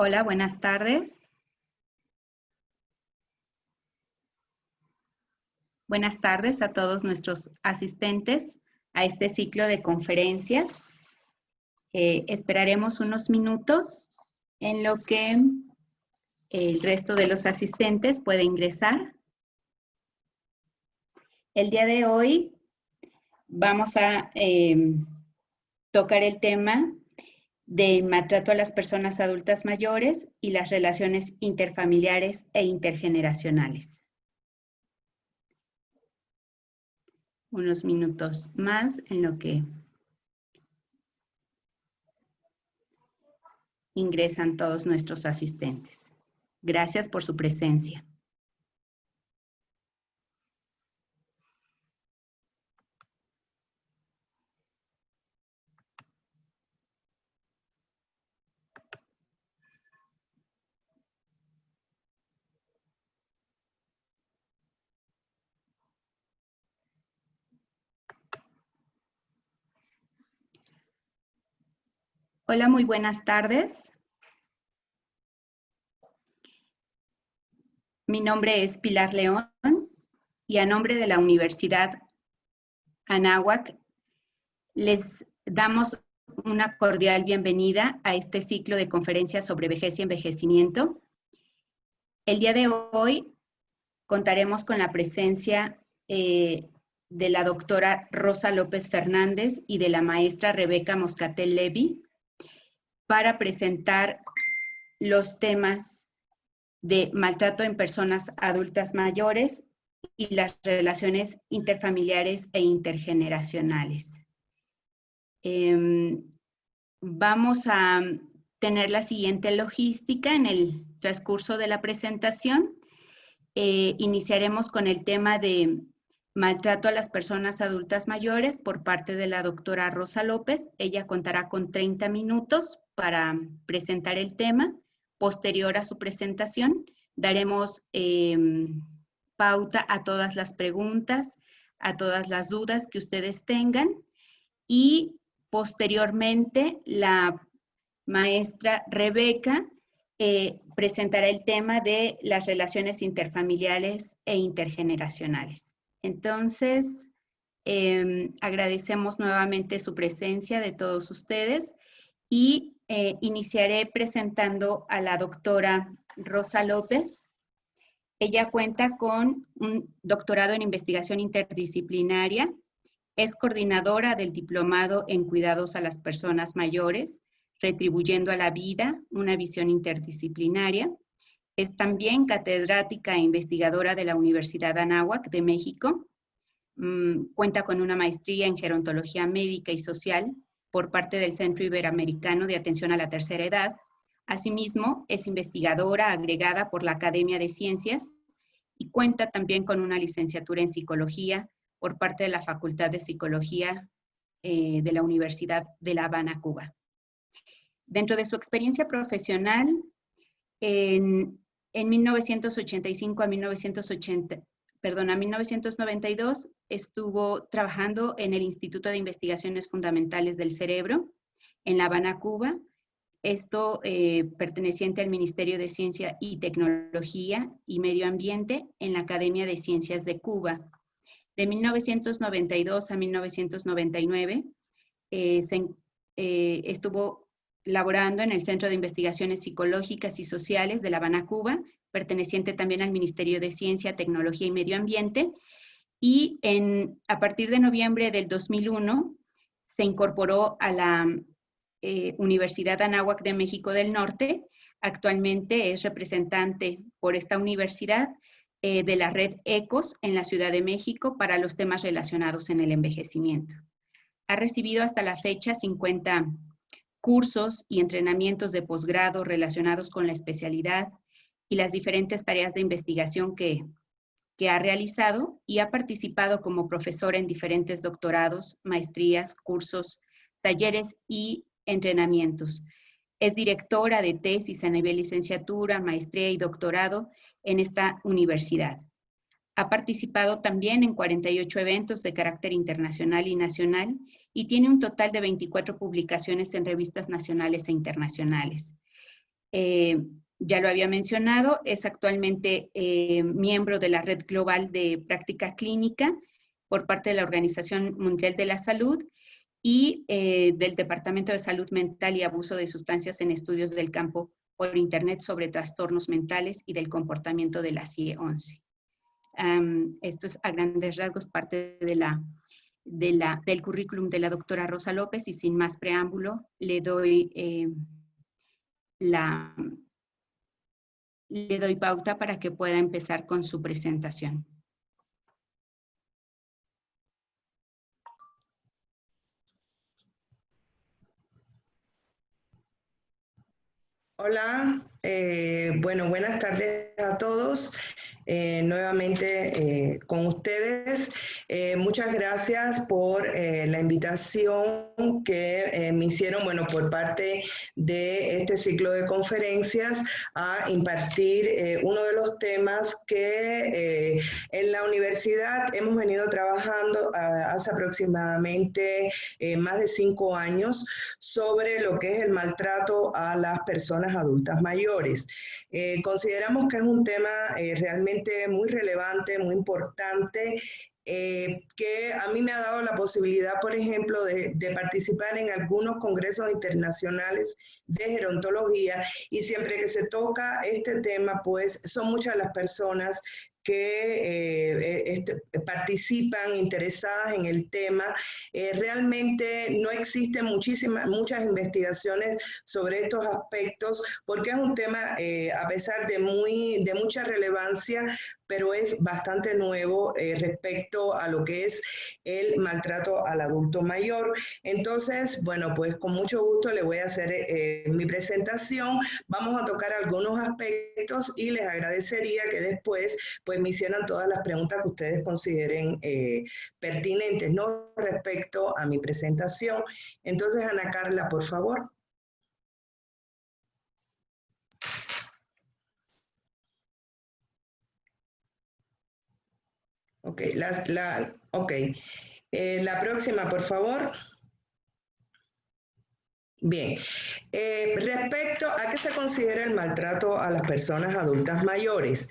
Hola, buenas tardes. Buenas tardes a todos nuestros asistentes a este ciclo de conferencias. Esperaremos unos minutos en lo que el resto de los asistentes puede ingresar. El día de hoy vamos a tocar el tema del maltrato a las personas adultas mayores y las relaciones interfamiliares e intergeneracionales. Unos minutos más en lo que ingresan todos nuestros asistentes. Gracias por su presencia. Hola, muy buenas tardes. Mi nombre es Pilar León y a nombre de la Universidad Anáhuac les damos una cordial bienvenida a este ciclo de conferencias sobre vejez y envejecimiento. El día de hoy contaremos con la presencia de la doctora Rosa López Fernández y de la maestra Rebeca Moscatel Levy para presentar los temas de maltrato en personas adultas mayores y las relaciones interfamiliares e intergeneracionales. Vamos a tener la siguiente logística en el transcurso de la presentación. Iniciaremos con el tema de maltrato a las personas adultas mayores por parte de la doctora Rosa López. Ella contará con 30 minutos para presentar el tema. Posterior a su presentación, daremos pauta a todas las preguntas, a todas las dudas que ustedes tengan y posteriormente la maestra Rebeca presentará el tema de las relaciones interfamiliares e intergeneracionales. Entonces, agradecemos nuevamente su presencia de todos ustedes y iniciaré presentando a la doctora Rosa López. Ella cuenta con un doctorado en investigación interdisciplinaria, es coordinadora del diplomado en cuidados a las personas mayores, Retribuyendo a la Vida, una visión interdisciplinaria. Es también catedrática e investigadora de la Universidad Anáhuac de México. Cuenta con una maestría en gerontología médica y social por parte del Centro Iberoamericano de Atención a la Tercera Edad. Asimismo, es investigadora agregada por la Academia de Ciencias y cuenta también con una licenciatura en psicología por parte de la Facultad de Psicología de la Universidad de La Habana, Cuba. Dentro de su experiencia profesional, en 1985 a 1992 estuvo trabajando en el Instituto de Investigaciones Fundamentales del Cerebro en La Habana, Cuba. Esto perteneciente al Ministerio de Ciencia y Tecnología y Medio Ambiente en la Academia de Ciencias de Cuba. De 1992 a 1999 estuvo laborando en el Centro de Investigaciones Psicológicas y Sociales de La Habana, Cuba, perteneciente también al Ministerio de Ciencia, Tecnología y Medio Ambiente, y a partir de noviembre del 2001 se incorporó a la Universidad Anáhuac de México del Norte. Actualmente es representante por esta universidad de la red ECOS en la Ciudad de México para los temas relacionados en el envejecimiento. Ha recibido hasta la fecha 50 cursos y entrenamientos de posgrado relacionados con la especialidad y las diferentes tareas de investigación que ha realizado, y ha participado como profesora en diferentes doctorados, maestrías, cursos, talleres y entrenamientos. Es directora de tesis a nivel licenciatura, maestría y doctorado en esta universidad. Ha participado también en 48 eventos de carácter internacional y nacional y tiene un total de 24 publicaciones en revistas nacionales e internacionales. Ya lo había mencionado, es actualmente miembro de la Red Global de Práctica Clínica por parte de la Organización Mundial de la Salud y del Departamento de Salud Mental y Abuso de Sustancias en Estudios del Campo por Internet sobre Trastornos Mentales y del Comportamiento de la CIE 11. Esto es a grandes rasgos parte del currículum de la doctora Rosa López y sin más preámbulo le doy pauta para que pueda empezar con su presentación. Hola, bueno, buenas tardes a todos. Nuevamente con ustedes. Muchas gracias por la invitación que me hicieron, bueno, por parte de este ciclo de conferencias a impartir uno de los temas que en la universidad hemos venido trabajando hace aproximadamente más de 5 años sobre lo que es el maltrato a las personas adultas mayores. Consideramos que es un tema realmente muy relevante, muy importante, que a mí me ha dado la posibilidad, por ejemplo, de participar en algunos congresos internacionales de gerontología, y siempre que se toca este tema, pues son muchas las personas que participan interesadas en el tema. Realmente no existen muchas investigaciones sobre estos aspectos porque es un tema, a pesar de mucha relevancia, pero es bastante nuevo respecto a lo que es el maltrato al adulto mayor. Entonces, bueno, pues con mucho gusto le voy a hacer mi presentación. Vamos a tocar algunos aspectos y les agradecería que después pues me hicieran todas las preguntas que ustedes consideren pertinentes, ¿no? Respecto a mi presentación. Entonces, Ana Carla, por favor. Ok, la próxima, por favor. Bien, respecto a qué se considera el maltrato a las personas adultas mayores,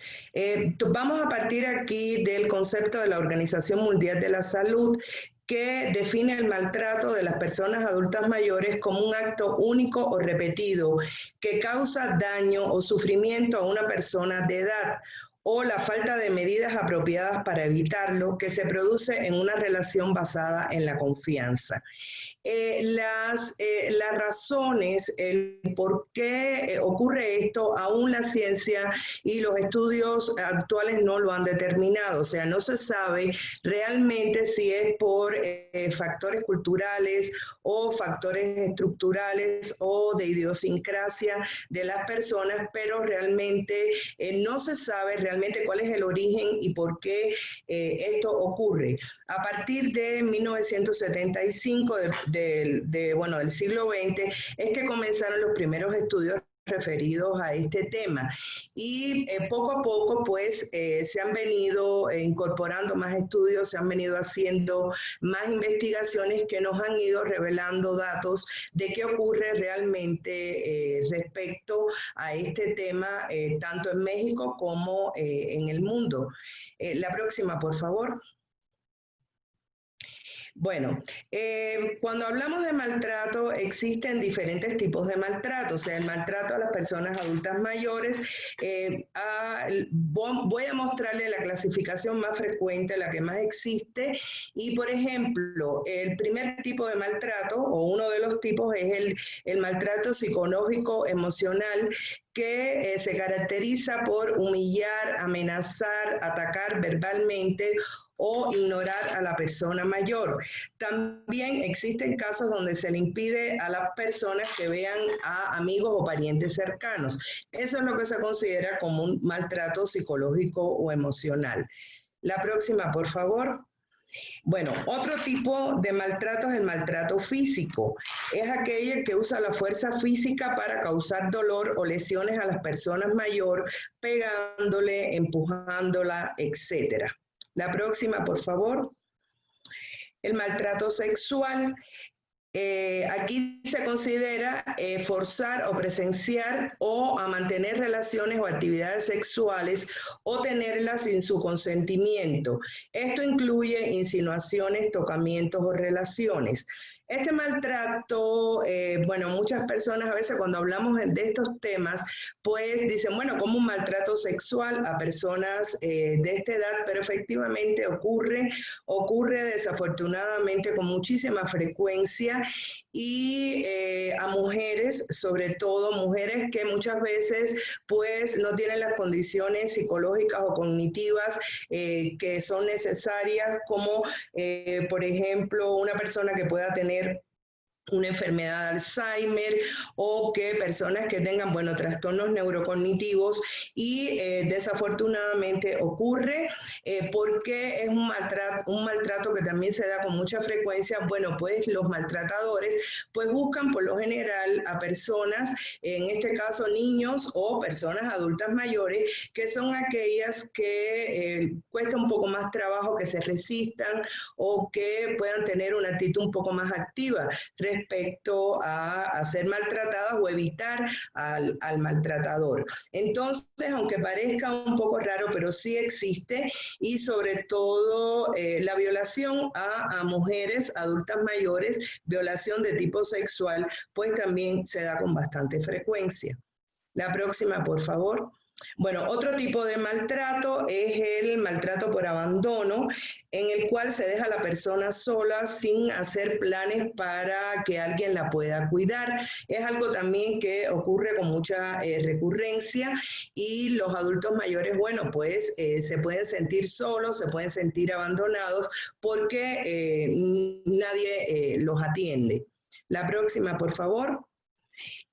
vamos a partir aquí del concepto de la Organización Mundial de la Salud, que define el maltrato de las personas adultas mayores como un acto único o repetido que causa daño o sufrimiento a una persona de edad, o la falta de medidas apropiadas para evitarlo, que se produce en una relación basada en la confianza. Las razones, el por qué ocurre esto, aún la ciencia y los estudios actuales no lo han determinado. O sea, no se sabe realmente si es por factores culturales o factores estructurales o de idiosincrasia de las personas, pero realmente no se sabe realmente cuál es el origen y por qué esto ocurre. A partir de 1975, del siglo XX, es que comenzaron los primeros estudios referidos a este tema, y poco a poco pues se han venido incorporando más estudios, se han venido haciendo más investigaciones que nos han ido revelando datos de qué ocurre realmente respecto a este tema, tanto en México como en el mundo. La próxima, por favor. Bueno, cuando hablamos de maltrato, existen diferentes tipos de maltrato. O sea, el maltrato a las personas adultas mayores. Voy a mostrarle la clasificación más frecuente, la que más existe. Y, por ejemplo, el primer tipo de maltrato, o uno de los tipos, es el maltrato psicológico emocional, que se caracteriza por humillar, amenazar, atacar verbalmente o ignorar a la persona mayor. También existen casos donde se le impide a las personas que vean a amigos o parientes cercanos. Eso es lo que se considera como un maltrato psicológico o emocional. La próxima, por favor. Bueno, otro tipo de maltrato es el maltrato físico. Es aquel que usa la fuerza física para causar dolor o lesiones a las personas mayores, pegándole, empujándola, etc. La próxima, por favor. El maltrato sexual Aquí se considera forzar o presenciar o a mantener relaciones o actividades sexuales o tenerlas sin su consentimiento. Esto incluye insinuaciones, tocamientos o relaciones. Este maltrato, bueno, muchas personas a veces cuando hablamos de estos temas, pues dicen, bueno, como un maltrato sexual a personas de esta edad, pero efectivamente ocurre desafortunadamente con muchísima frecuencia y a mujeres, sobre todo mujeres que muchas veces pues no tienen las condiciones psicológicas o cognitivas que son necesarias, como por ejemplo una persona que pueda tener una enfermedad de Alzheimer o que personas que tengan, bueno, trastornos neurocognitivos y desafortunadamente ocurre porque es un maltrato que también se da con mucha frecuencia. Bueno, pues los maltratadores pues buscan por lo general a personas, en este caso niños o personas adultas mayores, que son aquellas que cuesta un poco más trabajo que se resistan o que puedan tener una actitud un poco más activa respecto a ser maltratadas o evitar al maltratador. Entonces, aunque parezca un poco raro, pero sí existe y sobre todo la violación a mujeres adultas mayores, violación de tipo sexual, pues también se da con bastante frecuencia. La próxima, por favor. Bueno, otro tipo de maltrato es el maltrato por abandono, en el cual se deja a la persona sola sin hacer planes para que alguien la pueda cuidar. Es algo también que ocurre con mucha recurrencia y los adultos mayores, bueno, pues se pueden sentir solos, se pueden sentir abandonados porque nadie los atiende. La próxima, por favor.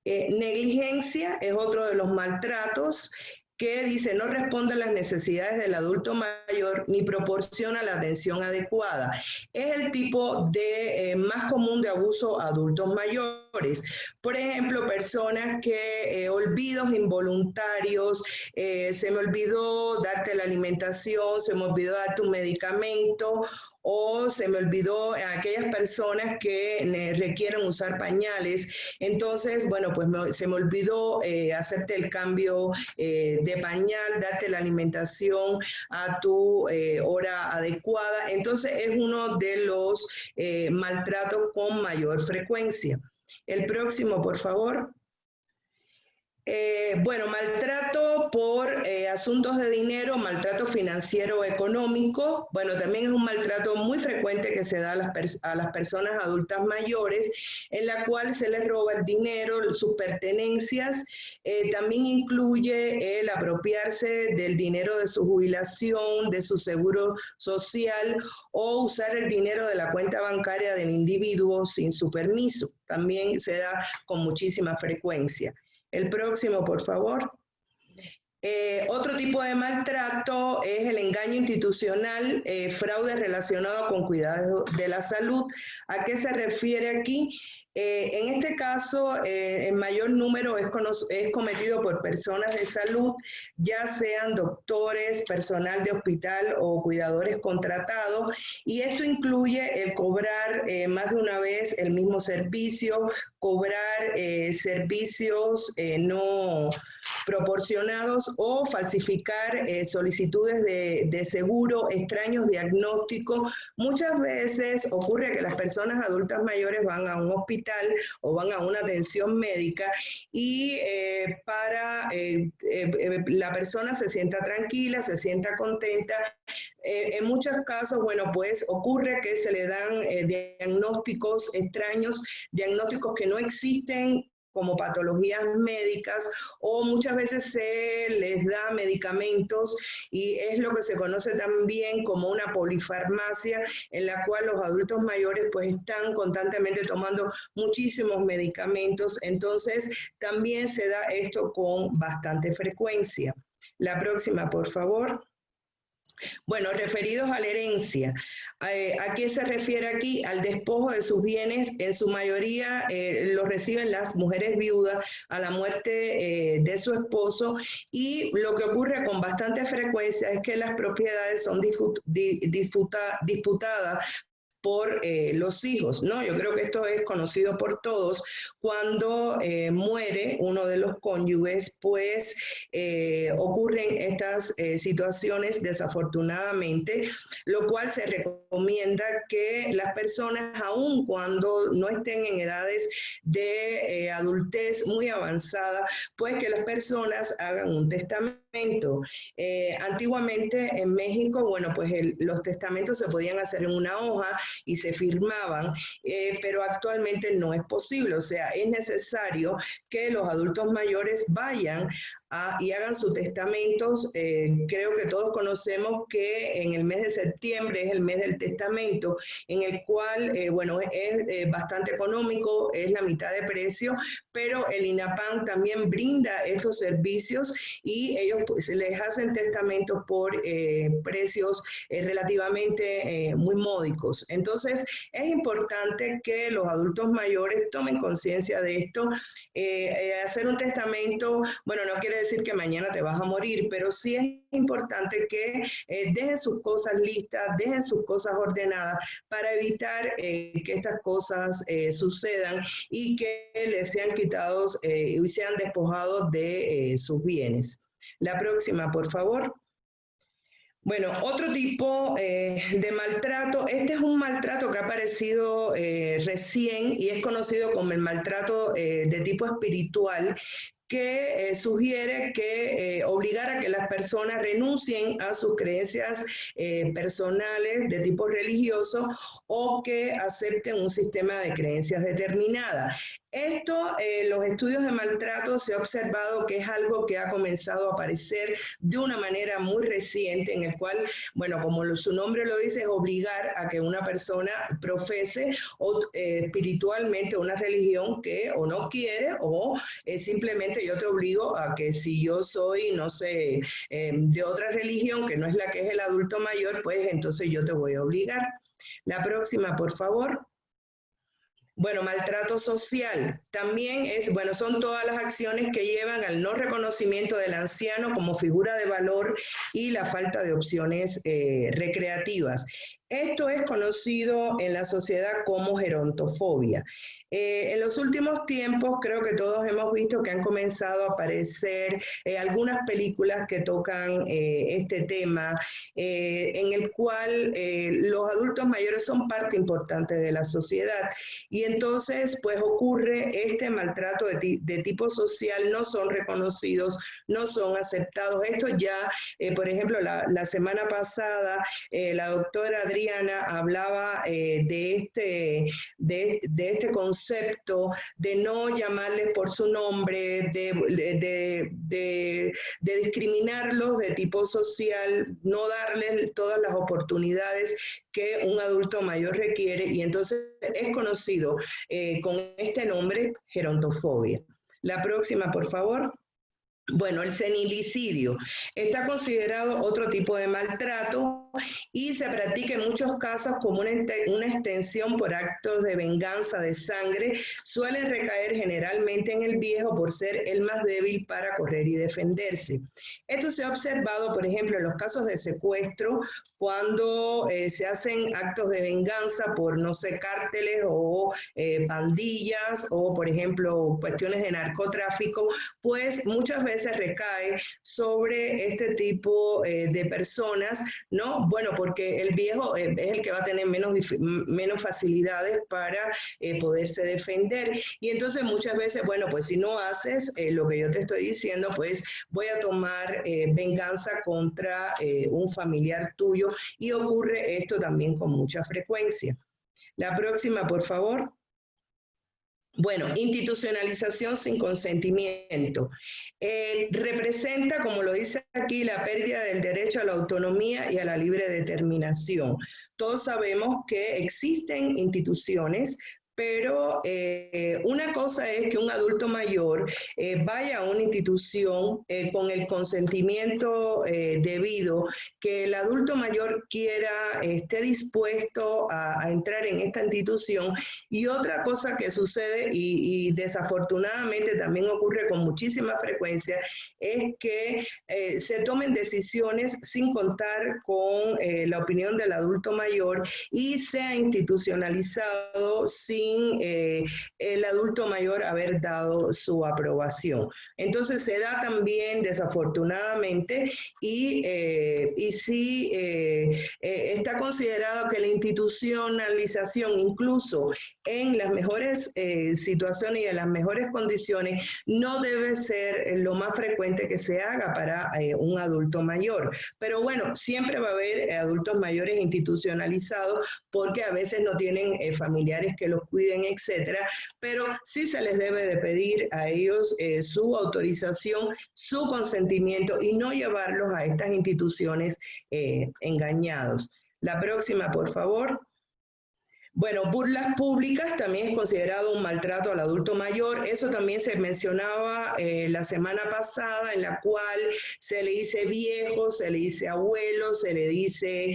Negligencia es otro de los maltratos que dice no responde a las necesidades del adulto mayor ni proporciona la atención adecuada. Es el tipo de más común de abuso a adultos mayores. Por ejemplo, personas que olvidos involuntarios, se me olvidó darte la alimentación, se me olvidó darte un medicamento, o se me olvidó aquellas personas que requieren usar pañales. Entonces, bueno, pues se me olvidó hacerte el cambio de pañal, darte la alimentación a tu hora adecuada. Entonces, es uno de los maltratos con mayor frecuencia. El próximo, por favor. Bueno, maltrato por asuntos de dinero, maltrato financiero o económico. Bueno, también es un maltrato muy frecuente que se da a las personas adultas mayores, en la cual se les roba el dinero, sus pertenencias. También incluye el apropiarse del dinero de su jubilación, de su seguro social o usar el dinero de la cuenta bancaria del individuo sin su permiso. También se da con muchísima frecuencia. El próximo, por favor. Otro tipo de maltrato es el engaño institucional, fraude relacionado con cuidados de la salud. ¿A qué se refiere aquí? En este caso, el mayor número es cometido por personas de salud, ya sean doctores, personal de hospital o cuidadores contratados, y esto incluye el cobrar más de una vez el mismo servicio, cobrar servicios no proporcionados o falsificar solicitudes de seguro, extraños diagnósticos. Muchas veces ocurre que las personas adultas mayores van a un hospital o van a una atención médica y la persona se sienta tranquila, se sienta contenta. En muchos casos, bueno, pues ocurre que se le dan diagnósticos extraños, diagnósticos que no existen como patologías médicas, o muchas veces se les da medicamentos y es lo que se conoce también como una polifarmacia, en la cual los adultos mayores pues están constantemente tomando muchísimos medicamentos. Entonces también se da esto con bastante frecuencia. La próxima, por favor. Bueno, referidos a la herencia, ¿a qué se refiere aquí? Al despojo de sus bienes, en su mayoría lo reciben las mujeres viudas a la muerte de su esposo, y lo que ocurre con bastante frecuencia es que las propiedades son disputadas por los hijos, ¿no? Yo creo que esto es conocido por todos. Cuando muere uno de los cónyuges, pues ocurren estas situaciones desafortunadamente, lo cual se recomienda que las personas, aun cuando no estén en edades de adultez muy avanzada, pues que las personas hagan un testamento. Antiguamente en México, bueno, pues los testamentos se podían hacer en una hoja y se firmaban, pero actualmente no es posible. O sea, es necesario que los adultos mayores vayan y hagan sus testamentos. Creo que todos conocemos que en el mes de septiembre es el mes del testamento, en el cual, bueno, es bastante económico, es la mitad de precio, pero el INAPAM también brinda estos servicios y ellos pues, les hacen testamentos por precios relativamente muy módicos. Entonces, es importante que los adultos mayores tomen conciencia de esto. Hacer un testamento, bueno, no quiere decir que mañana te vas a morir, pero sí es importante que dejen sus cosas listas, dejen sus cosas ordenadas para evitar que estas cosas sucedan y que les sean quitados y sean despojados de sus bienes. La próxima, por favor. Bueno, otro tipo de maltrato, este es un maltrato que ha aparecido recién y es conocido como el maltrato de tipo espiritual, que sugiere que obligar a que las personas renuncien a sus creencias personales de tipo religioso o que acepten un sistema de creencias determinada. Esto, los estudios de maltrato se ha observado que es algo que ha comenzado a aparecer de una manera muy reciente, en el cual, bueno, como su nombre lo dice, es obligar a que una persona profese espiritualmente una religión que o no quiere o simplemente yo te obligo a que si yo soy, no sé, de otra religión que no es la que es el adulto mayor, pues entonces yo te voy a obligar. La próxima, por favor. Bueno, maltrato social también es, bueno, son todas las acciones que llevan al no reconocimiento del anciano como figura de valor y la falta de opciones recreativas. Esto es conocido en la sociedad como gerontofobia. En los últimos tiempos creo que todos hemos visto que han comenzado a aparecer algunas películas que tocan este tema, en el cual los adultos mayores son parte importante de la sociedad y entonces pues ocurre este maltrato de tipo social, no son reconocidos, no son aceptados. Esto ya, por ejemplo, la semana pasada la doctora Adriana hablaba de este concepto de no llamarles por su nombre, de discriminarlos de tipo social, no darles todas las oportunidades que un adulto mayor requiere y entonces es conocido con este nombre, gerontofobia. La próxima, por favor. Bueno, el senilicidio está considerado otro tipo de maltrato y se practica en muchos casos como una extensión por actos de venganza de sangre. Suelen recaer generalmente en el viejo por ser el más débil para correr y defenderse. Esto se ha observado, por ejemplo, en los casos de secuestro, cuando se hacen actos de venganza por, no sé, cárteles o pandillas o, por ejemplo, cuestiones de narcotráfico, pues muchas veces recae sobre este tipo de personas, ¿no? Bueno, porque el viejo es el que va a tener menos facilidades para poderse defender. Y entonces muchas veces, bueno, pues si no haces lo que yo te estoy diciendo, pues voy a tomar venganza contra un familiar tuyo y ocurre esto también con mucha frecuencia. La próxima, por favor. Bueno, institucionalización sin consentimiento. Representa, como lo dice aquí, la pérdida del derecho a la autonomía y a la libre determinación. Todos sabemos que existen instituciones pero una cosa es que un adulto mayor vaya a una institución con el consentimiento debido, que el adulto mayor quiera, esté dispuesto a entrar en esta institución. Y otra cosa que sucede, y desafortunadamente también ocurre con muchísima frecuencia, es que se tomen decisiones sin contar con la opinión del adulto mayor y sea institucionalizado sin el adulto mayor haber dado su aprobación. Entonces se da también desafortunadamente y sí está considerado que la institucionalización incluso en las mejores situaciones y en las mejores condiciones no debe ser lo más frecuente que se haga para un adulto mayor. Pero bueno, siempre va a haber adultos mayores institucionalizados porque a veces no tienen familiares que los cuiden, etcétera, pero sí se les debe de pedir a ellos su autorización, su consentimiento y no llevarlos a estas instituciones engañados. La próxima, por favor. Bueno, burlas públicas también es considerado un maltrato al adulto mayor. Eso también se mencionaba la semana pasada, en la cual se le dice viejo, se le dice abuelo, se le dice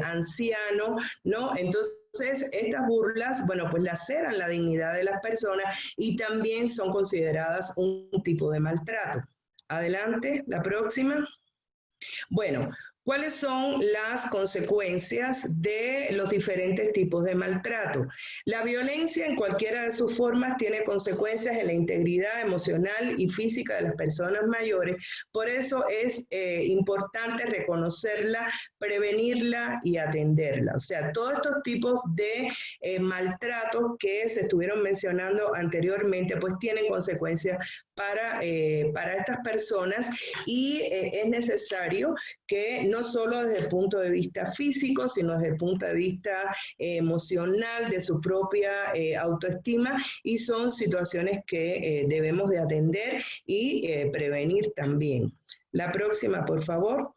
anciano, ¿no? Entonces, estas burlas, bueno, pues laceran la dignidad de las personas y también son consideradas un tipo de maltrato. Adelante, la próxima. Bueno, ¿cuáles son las consecuencias de los diferentes tipos de maltrato? La violencia en cualquiera de sus formas tiene consecuencias en la integridad emocional y física de las personas mayores. Por eso es importante reconocerla, prevenirla y atenderla. O sea, todos estos tipos de maltratos que se estuvieron mencionando anteriormente, pues tienen consecuencias para estas personas y es necesario que no solo desde el punto de vista físico, sino desde el punto de vista emocional, de su propia autoestima, y son situaciones que debemos de atender y prevenir también. La próxima, por favor.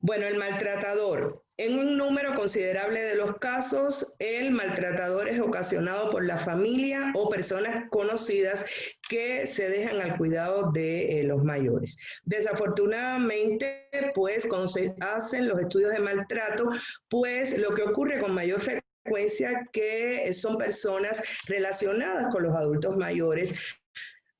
Bueno, el maltratador. En un número considerable de los casos, el maltratador es ocasionado por la familia o personas conocidas que se dejan al cuidado de los mayores. Desafortunadamente, pues cuando se hacen los estudios de maltrato, pues lo que ocurre con mayor frecuencia que son personas relacionadas con los adultos mayores.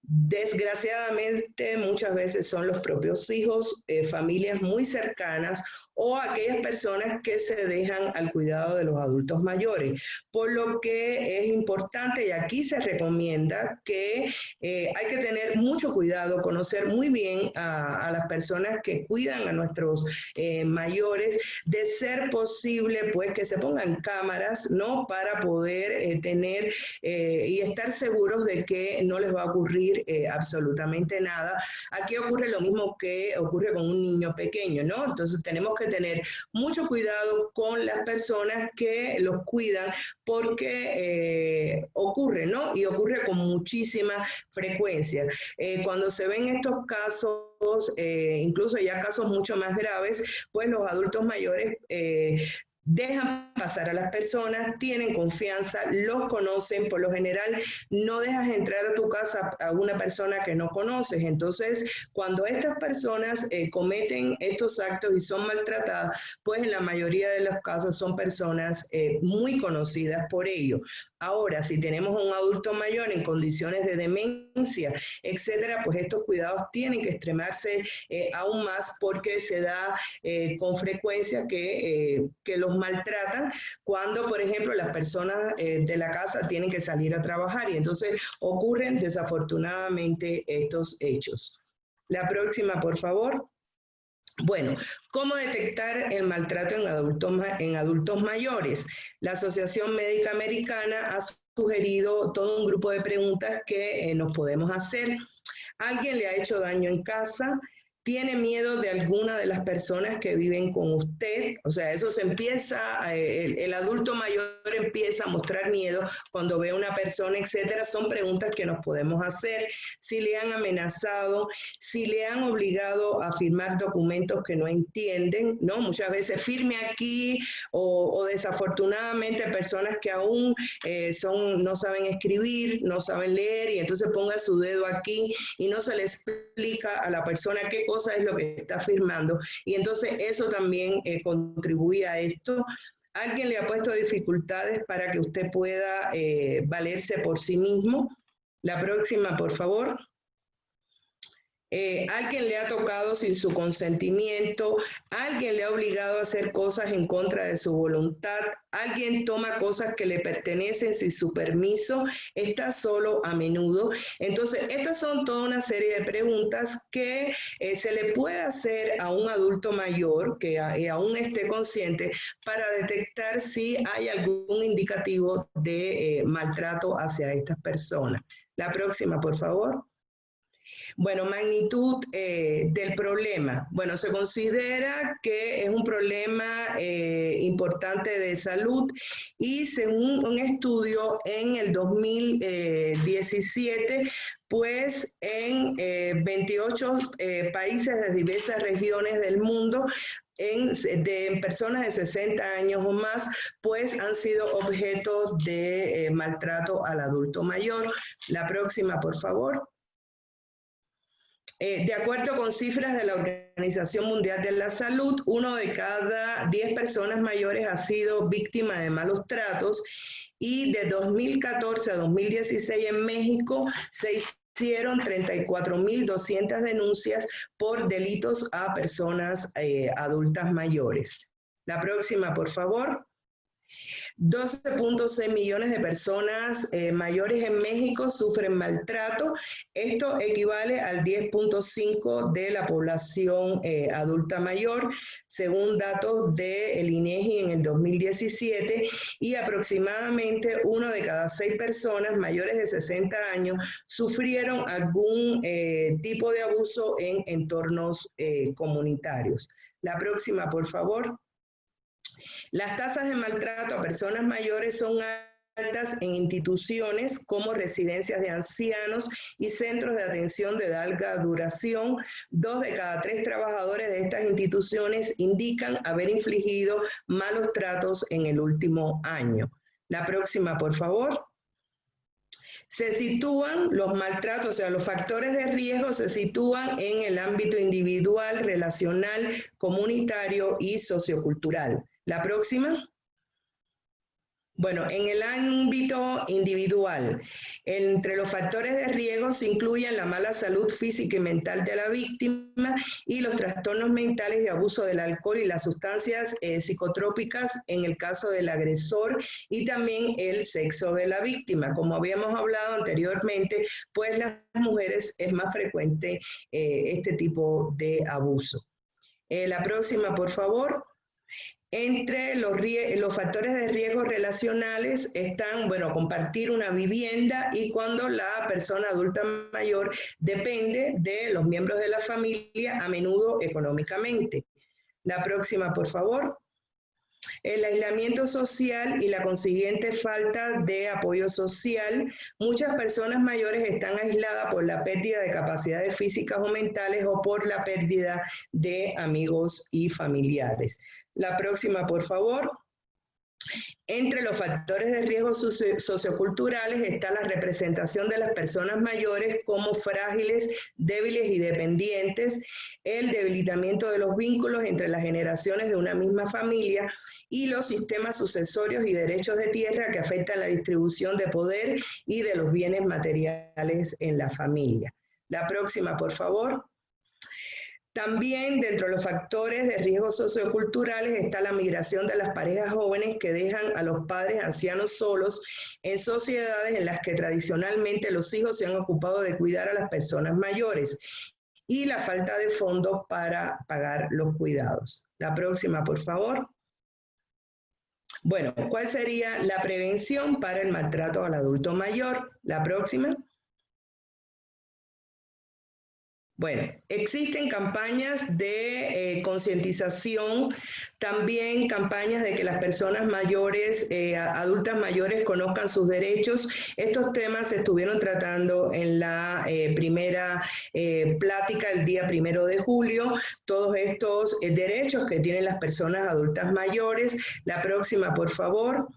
Desgraciadamente, muchas veces son los propios hijos, familias muy cercanas o aquellas personas que se dejan al cuidado de los adultos mayores. Por lo que es importante, y aquí se recomienda que hay que tener mucho cuidado, conocer muy bien a las personas que cuidan a nuestros mayores, de ser posible, pues, que se pongan cámaras, ¿no? Para poder tener y estar seguros de que no les va a ocurrir absolutamente nada. Aquí ocurre lo mismo que ocurre con un niño pequeño, ¿no? Entonces tenemos que tener mucho cuidado con las personas que los cuidan porque ocurre, ¿no? Y ocurre con muchísima frecuencia. Cuando se ven estos casos, incluso ya casos mucho más graves, pues los adultos mayores dejan pasar a las personas, tienen confianza, los conocen, por lo general no dejas entrar a tu casa a una persona que no conoces. Entonces, cuando estas personas cometen estos actos y son maltratadas, pues en la mayoría de los casos son personas muy conocidas por ello. Ahora, si tenemos a un adulto mayor en condiciones de demencia, etcétera, pues estos cuidados tienen que extremarse aún más porque se da con frecuencia que los maltratan cuando, por ejemplo, las personas de la casa tienen que salir a trabajar y entonces ocurren desafortunadamente estos hechos. La próxima, por favor. Bueno, ¿cómo detectar el maltrato en adultos mayores? La Asociación Médica Americana ha sugerido todo un grupo de preguntas que nos podemos hacer. ¿Alguien le ha hecho daño en casa? tiene miedo de alguna de las personas que viven con usted. O sea, eso se empieza, el adulto mayor empieza a mostrar miedo cuando ve a una persona, etcétera. Son preguntas que nos podemos hacer. Si le han amenazado, si le han obligado a firmar documentos que no entienden, ¿no? Muchas veces firme aquí, o desafortunadamente personas que aún no saben escribir, no saben leer, y entonces ponga su dedo aquí y no se le explica a la persona qué cosa es lo que está firmando, y entonces eso también contribuye a esto. ¿Alguien le ha puesto dificultades para que usted pueda valerse por sí mismo? La próxima, por favor. Alguien le ha tocado sin su consentimiento, alguien le ha obligado a hacer cosas en contra de su voluntad, alguien toma cosas que le pertenecen sin su permiso, está solo a menudo. Entonces, estas son toda una serie de preguntas que se le puede hacer a un adulto mayor que aún esté consciente para detectar si hay algún indicativo de maltrato hacia estas personas. La próxima, por favor. Bueno, magnitud del problema. Bueno, se considera que es un problema importante de salud, y según un estudio en el 2017, pues en 28 países de diversas regiones del mundo, en personas de 60 años o más, pues han sido objeto de maltrato al adulto mayor. La próxima, por favor. De acuerdo con cifras de la Organización Mundial de la Salud, 1 de cada 10 personas mayores ha sido víctima de malos tratos, y de 2014 a 2016 en México se hicieron 34.200 denuncias por delitos a personas adultas mayores. La próxima, por favor. 12.6 millones de personas mayores en México sufren maltrato. Esto equivale al 10.5% de la población adulta mayor, según datos del INEGI en el 2017, y aproximadamente 1 de cada 6 personas mayores de 60 años sufrieron algún tipo de abuso en entornos comunitarios. La próxima, por favor. Las tasas de maltrato a personas mayores son altas en instituciones como residencias de ancianos y centros de atención de larga duración. 2 de cada 3 trabajadores de estas instituciones indican haber infligido malos tratos en el último año. La próxima, por favor. Se sitúan los maltratos, o sea, los factores de riesgo se sitúan en el ámbito individual, relacional, comunitario y sociocultural. La próxima. Bueno, en el ámbito individual, entre los factores de riesgo se incluyen la mala salud física y mental de la víctima y los trastornos mentales de abuso del alcohol y las sustancias psicotrópicas en el caso del agresor, y también el sexo de la víctima. Como habíamos hablado anteriormente, pues las mujeres es más frecuente este tipo de abuso. La próxima, por favor. Entre los factores de riesgo relacionales están, bueno, compartir una vivienda, y cuando la persona adulta mayor depende de los miembros de la familia, a menudo económicamente. La próxima, por favor. El aislamiento social y la consiguiente falta de apoyo social. Muchas personas mayores están aisladas por la pérdida de capacidades físicas o mentales, o por la pérdida de amigos y familiares. La próxima, por favor. Entre los factores de riesgo socioculturales está la representación de las personas mayores como frágiles, débiles y dependientes, el debilitamiento de los vínculos entre las generaciones de una misma familia, y los sistemas sucesorios y derechos de tierra que afectan la distribución de poder y de los bienes materiales en la familia. La próxima, por favor. También dentro de los factores de riesgo socioculturales está la migración de las parejas jóvenes que dejan a los padres ancianos solos en sociedades en las que tradicionalmente los hijos se han ocupado de cuidar a las personas mayores, y la falta de fondos para pagar los cuidados. La próxima, por favor. Bueno, ¿cuál sería la prevención para el maltrato al adulto mayor? La próxima. Bueno, existen campañas de concientización, también campañas de que las personas mayores, adultas mayores, conozcan sus derechos. Estos temas se estuvieron tratando en la primera plática el día 1 de julio, todos estos derechos que tienen las personas adultas mayores. La próxima, por favor.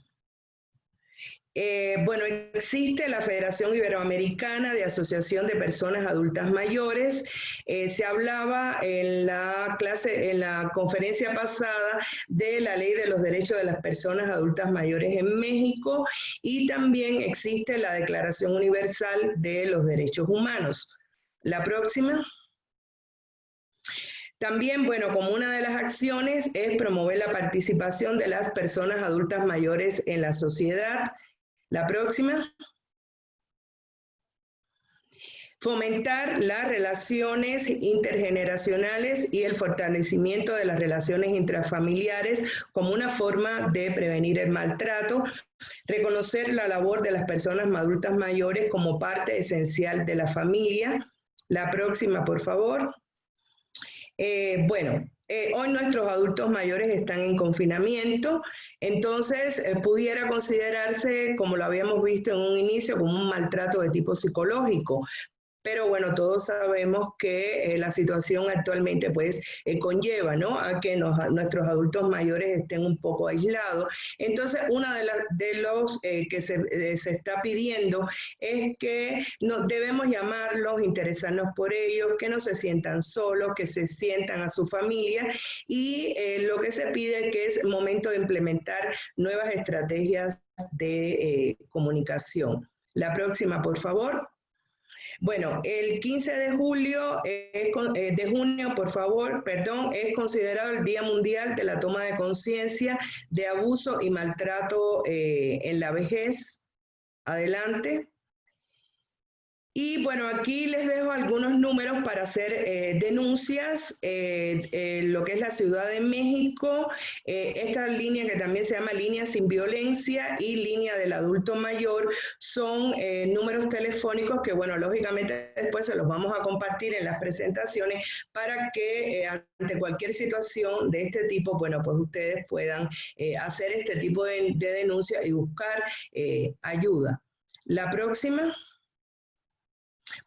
Bueno, existe la Federación Iberoamericana de Asociación de Personas Adultas Mayores. Se hablaba en la conferencia pasada de la Ley de los Derechos de las Personas Adultas Mayores en México, y también existe la Declaración Universal de los Derechos Humanos. La próxima. También, bueno, como una de las acciones es promover la participación de las personas adultas mayores en la sociedad. La próxima. Fomentar las relaciones intergeneracionales y el fortalecimiento de las relaciones intrafamiliares como una forma de prevenir el maltrato. Reconocer la labor de las personas adultas mayores como parte esencial de la familia. La próxima, por favor. Hoy nuestros adultos mayores están en confinamiento, entonces pudiera considerarse, como lo habíamos visto en un inicio, como un maltrato de tipo psicológico. Pero bueno, todos sabemos que la situación actualmente pues conlleva, ¿no?, a que nuestros adultos mayores estén un poco aislados. Entonces, una de los que se está pidiendo es que debemos llamarlos, interesarnos por ellos, que no se sientan solos, que se sientan a su familia, y lo que se pide es que es momento de implementar nuevas estrategias de comunicación. La próxima, por favor. Bueno, el 15 de junio, es considerado el Día Mundial de la Toma de Conciencia de Abuso y Maltrato en la Vejez. Adelante. Y bueno, aquí les dejo algunos números para hacer denuncias. Lo que es la Ciudad de México, esta línea que también se llama Línea Sin Violencia y Línea del Adulto Mayor, son números telefónicos que, bueno, lógicamente después se los vamos a compartir en las presentaciones para que ante cualquier situación de este tipo, bueno, pues ustedes puedan hacer este tipo de denuncia y buscar ayuda. La próxima.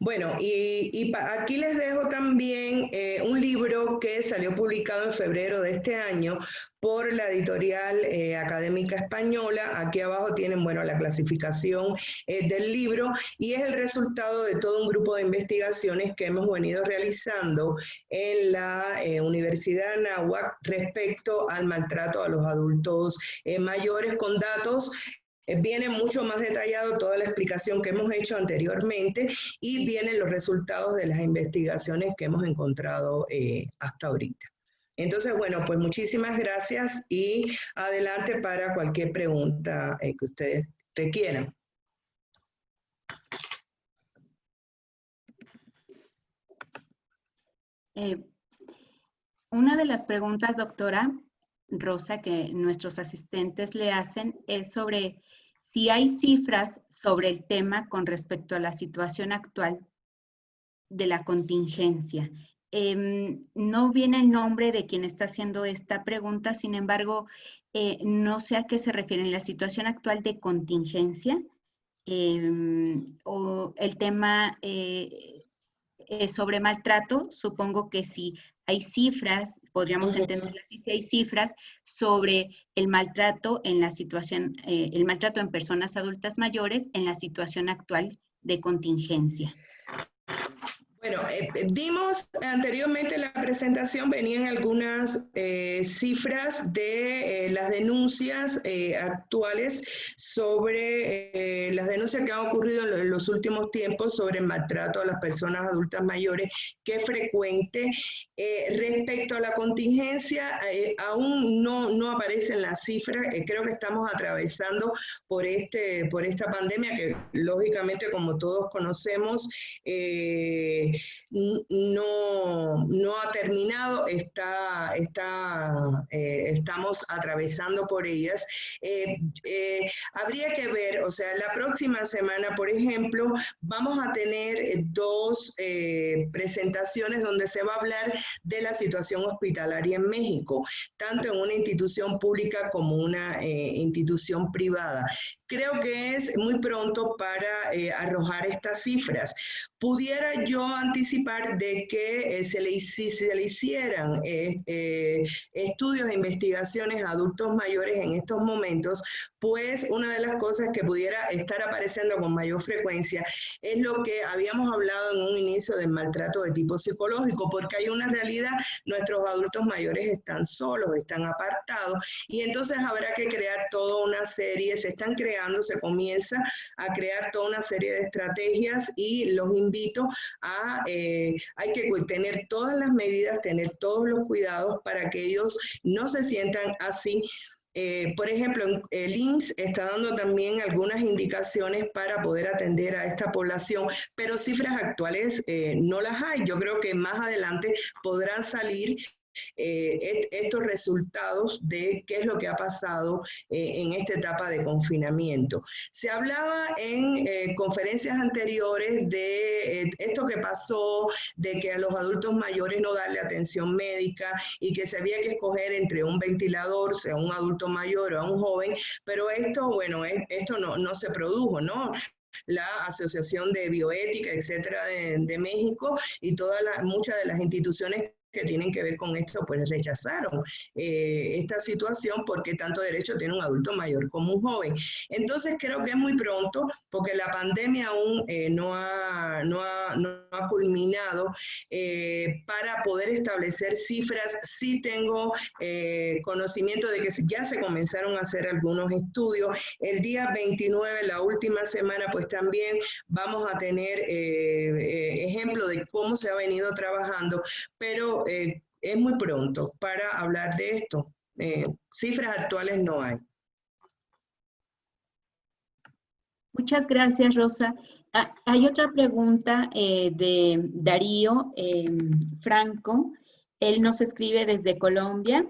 Bueno, aquí les dejo también un libro que salió publicado en febrero de este año por la editorial Académica Española. Aquí abajo tienen, bueno, la clasificación del libro, y es el resultado de todo un grupo de investigaciones que hemos venido realizando en la Universidad de Anáhuac respecto al maltrato a los adultos mayores, con datos. Viene mucho más detallado toda la explicación que hemos hecho anteriormente, y vienen los resultados de las investigaciones que hemos encontrado hasta ahorita. Entonces, bueno, pues muchísimas gracias y adelante para cualquier pregunta que ustedes requieran. Una de las preguntas, doctora Rosa, que nuestros asistentes le hacen es sobre si hay cifras sobre el tema con respecto a la situación actual de la contingencia. No viene el nombre de quien está haciendo esta pregunta, sin embargo, no sé a qué se refiere en la situación actual de contingencia, o el tema sobre maltrato. Supongo que si hay cifras, podríamos entenderlas así, si hay cifras sobre el maltrato en la situación, el maltrato en personas adultas mayores en la situación actual de contingencia. Bueno, dimos anteriormente en la presentación, venían algunas cifras de las denuncias actuales sobre las denuncias que han ocurrido en los últimos tiempos sobre el maltrato a las personas adultas mayores, que es frecuente. Respecto a la contingencia, aún no aparecen las cifras. Creo que estamos atravesando por esta pandemia que, lógicamente, como todos conocemos, no ha terminado, estamos atravesando por ellas. Habría que ver, o sea, la próxima semana, por ejemplo, vamos a tener dos presentaciones donde se va a hablar de la situación hospitalaria en México, tanto en una institución pública como una institución privada. Creo que es muy pronto para arrojar estas cifras. Pudiera yo anticipar de que si se le hicieran estudios e investigaciones a adultos mayores en estos momentos, pues una de las cosas que pudiera estar apareciendo con mayor frecuencia es lo que habíamos hablado en un inicio del maltrato de tipo psicológico, porque hay una realidad, nuestros adultos mayores están solos, están apartados, y entonces habrá que crear toda una serie, se comienza a crear toda una serie de estrategias, y los invito a, hay que tener todas las medidas, tener todos los cuidados para que ellos no se sientan así. Por ejemplo, el IMSS está dando también algunas indicaciones para poder atender a esta población, pero cifras actuales no las hay. Yo creo que más adelante podrán salir estos resultados de qué es lo que ha pasado en esta etapa de confinamiento. Se hablaba en conferencias anteriores de esto que pasó, de que a los adultos mayores no darle atención médica y que se había que escoger entre un ventilador, sea un adulto mayor o a un joven, pero esto, bueno, esto no se produjo, ¿no? La Asociación de Bioética, etcétera, de México, y muchas de las instituciones que tienen que ver con esto, pues rechazaron esta situación, porque tanto derecho tiene un adulto mayor como un joven. Entonces creo que es muy pronto, porque la pandemia aún no ha culminado, para poder establecer cifras. Sí tengo conocimiento de que ya se comenzaron a hacer algunos estudios. El día 29, la última semana, pues también vamos a tener ejemplo de cómo se ha venido trabajando, pero es muy pronto para hablar de esto. Cifras actuales no hay. Muchas gracias, Rosa. Hay otra pregunta de Darío Franco. Él nos escribe desde Colombia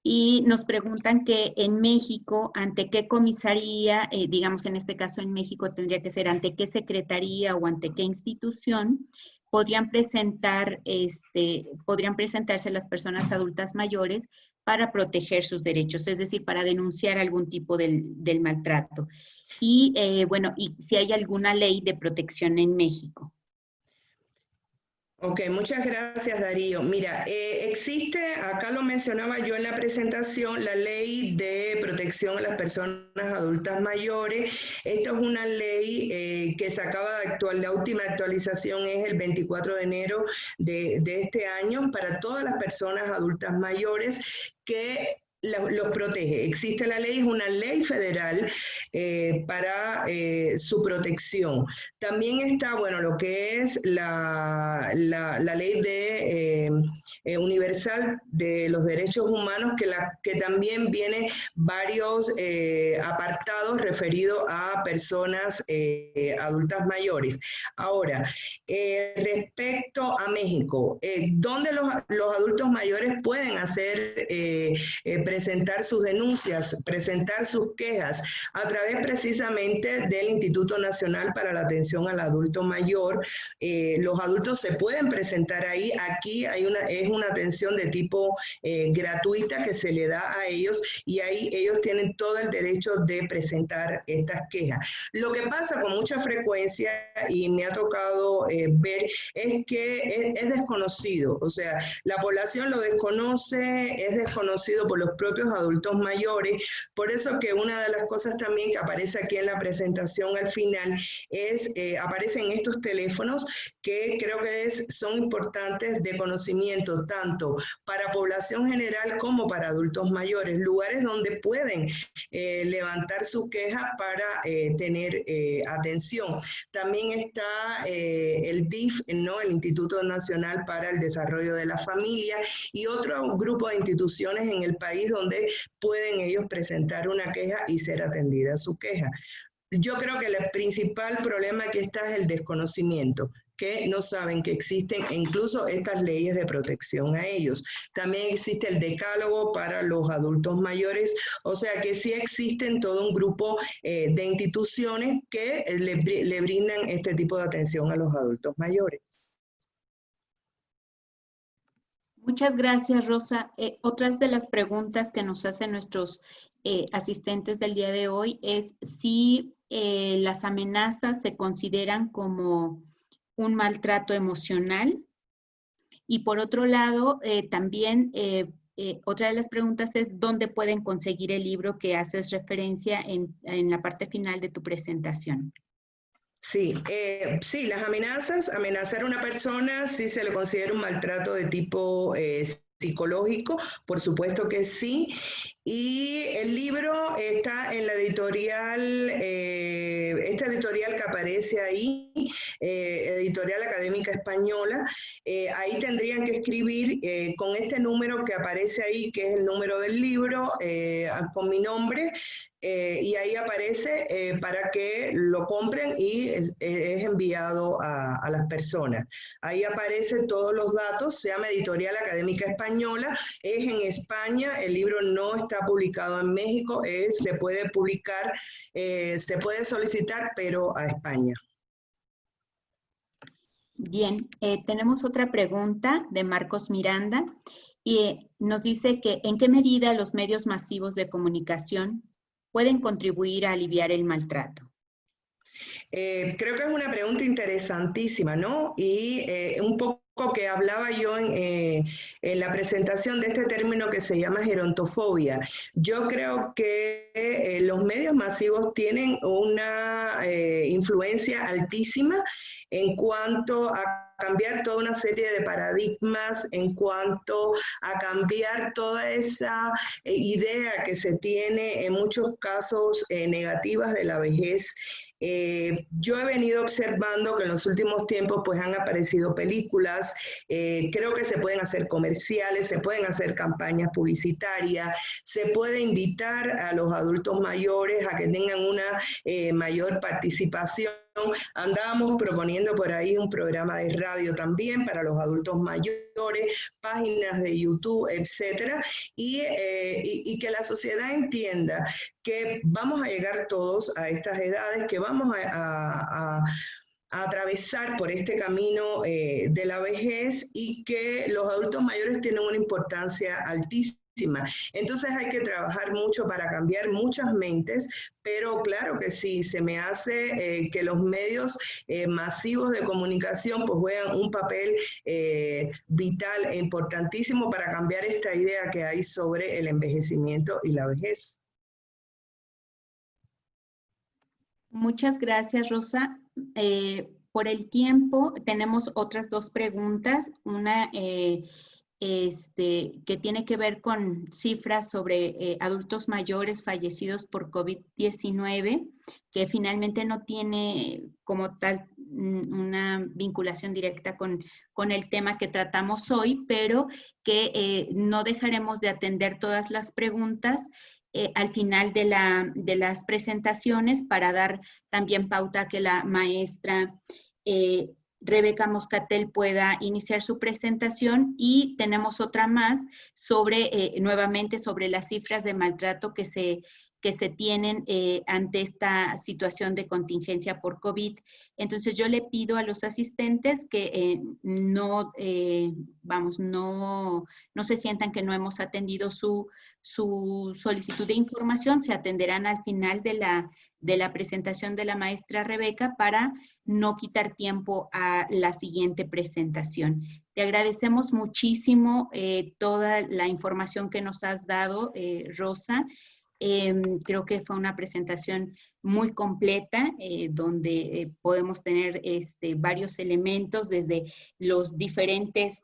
y nos preguntan que en México, ¿ante qué comisaría, digamos en este caso en México tendría que ser ante qué secretaría o ante qué institución podrían presentarse las personas adultas mayores para proteger sus derechos, es decir, para denunciar algún tipo del maltrato? Y bueno, y si hay alguna ley de protección en México. Ok, muchas gracias, Darío. Mira, existe, acá lo mencionaba yo en la presentación, la Ley de Protección a las Personas Adultas Mayores. Esta es una ley que se acaba de actualizar, la última actualización es el 24 de enero de este año, para todas las personas adultas mayores que los protege. Existe la ley, es una ley federal para su protección. También está, bueno, lo que es la ley de universal de los derechos humanos, que también viene varios apartados referidos a personas adultas mayores. Ahora, respecto a México, ¿dónde los adultos mayores pueden hacer presentar sus denuncias, presentar sus quejas? A través precisamente del Instituto Nacional para la Atención al Adulto Mayor. Los adultos se pueden presentar ahí. Aquí es una atención de tipo gratuita que se le da a ellos, y ahí ellos tienen todo el derecho de presentar estas quejas. Lo que pasa con mucha frecuencia, y me ha tocado ver, es que es desconocido. O sea, la población lo desconoce, es desconocido por los propios adultos mayores. Por eso que una de las cosas también que aparece aquí en la presentación al final es, aparecen estos teléfonos que creo que son importantes de conocimiento, tanto para población general como para adultos mayores, lugares donde pueden levantar su queja para tener atención. También está el DIF, ¿no? El Instituto Nacional para el Desarrollo de la Familia, y otro grupo de instituciones en el país donde pueden ellos presentar una queja y ser atendida su queja. Yo creo que el principal problema que está es el desconocimiento. que no saben que existen incluso estas leyes de protección a ellos. También existe el decálogo para los adultos mayores, o sea que sí existen todo un grupo de instituciones que le brindan este tipo de atención a los adultos mayores. Muchas gracias, Rosa. Otras de las preguntas que nos hacen nuestros asistentes del día de hoy es si las amenazas se consideran como un maltrato emocional. Y por otro lado, también otra de las preguntas es ¿dónde pueden conseguir el libro que haces referencia en la parte final de tu presentación? Sí, sí, las amenazas, amenazar a una persona, sí se le considera un maltrato de tipo psicológico, por supuesto que sí. Y el libro está en la editorial, esta editorial que aparece ahí, Editorial Académica Española, ahí tendrían que escribir con este número que aparece ahí, que es el número del libro, con mi nombre, y ahí aparece para que lo compren y es enviado a las personas. Ahí aparecen todos los datos, se llama Editorial Académica Española, es en España, el libro no está publicado en México, se puede publicar, se puede solicitar, pero a España. Bien, tenemos otra pregunta de Marcos Miranda y nos dice que ¿en qué medida los medios masivos de comunicación pueden contribuir a aliviar el maltrato? Creo que es una pregunta interesantísima, ¿no? Y un poco que hablaba yo en la presentación de este término que se llama gerontofobia. Yo creo que los medios masivos tienen una influencia altísima en cuanto a cambiar toda una serie de paradigmas, en cuanto a cambiar toda esa idea que se tiene en muchos casos negativas de la vejez. Yo he venido observando que en los últimos tiempos pues han aparecido películas, creo que se pueden hacer comerciales, se pueden hacer campañas publicitarias, se puede invitar a los adultos mayores a que tengan una mayor participación. Andábamos proponiendo por ahí un programa de radio también para los adultos mayores, páginas de YouTube, etcétera, y que la sociedad entienda que vamos a llegar todos a estas edades, que vamos a atravesar por este camino de la vejez y que los adultos mayores tienen una importancia altísima. Entonces hay que trabajar mucho para cambiar muchas mentes, pero claro que sí, se me hace que los medios masivos de comunicación pues juegan un papel vital e importantísimo para cambiar esta idea que hay sobre el envejecimiento y la vejez. Muchas gracias, Rosa. Por el tiempo, tenemos otras dos preguntas. Una que tiene que ver con cifras sobre adultos mayores fallecidos por COVID-19, que finalmente no tiene como tal una vinculación directa con el tema que tratamos hoy, pero que no dejaremos de atender todas las preguntas al final de las presentaciones para dar también pauta a que la maestra Rebeca Moscatel pueda iniciar su presentación y tenemos otra más sobre, nuevamente, sobre las cifras de maltrato que se tienen ante esta situación de contingencia por COVID. Entonces yo le pido a los asistentes que no se sientan que no hemos atendido su solicitud de información, se atenderán al final de la presentación de la maestra Rebeca para no quitar tiempo a la siguiente presentación. Te agradecemos muchísimo toda la información que nos has dado, Rosa. Creo que fue una presentación muy completa, donde podemos tener varios elementos desde los diferentes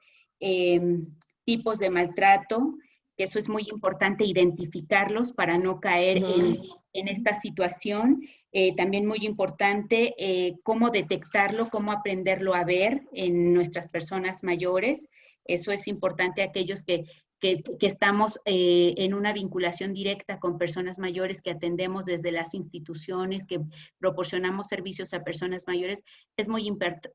tipos de maltrato, que eso es muy importante identificarlos para no caer en esta situación. También muy importante cómo detectarlo, cómo aprenderlo a ver en nuestras personas mayores. Eso es importante aquellos que que estamos en una vinculación directa con personas mayores, que atendemos desde las instituciones, que proporcionamos servicios a personas mayores, es muy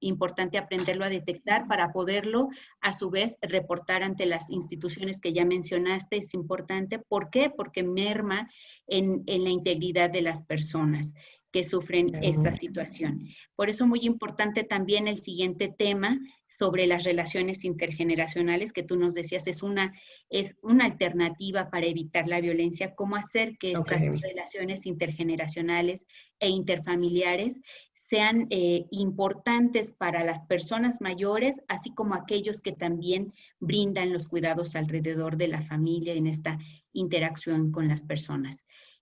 importante aprenderlo a detectar para poderlo, a su vez, reportar ante las instituciones que ya mencionaste. Es importante. ¿Por qué? Porque merma en la integridad de las personas que sufren esta situación. Por eso muy importante también el siguiente tema sobre las relaciones intergeneracionales, que tú nos decías, es una alternativa para evitar la violencia. Cómo hacer que estas relaciones intergeneracionales e interfamiliares sean importantes para las personas mayores, así como aquellos que también brindan los cuidados alrededor de la familia en esta interacción con las personas.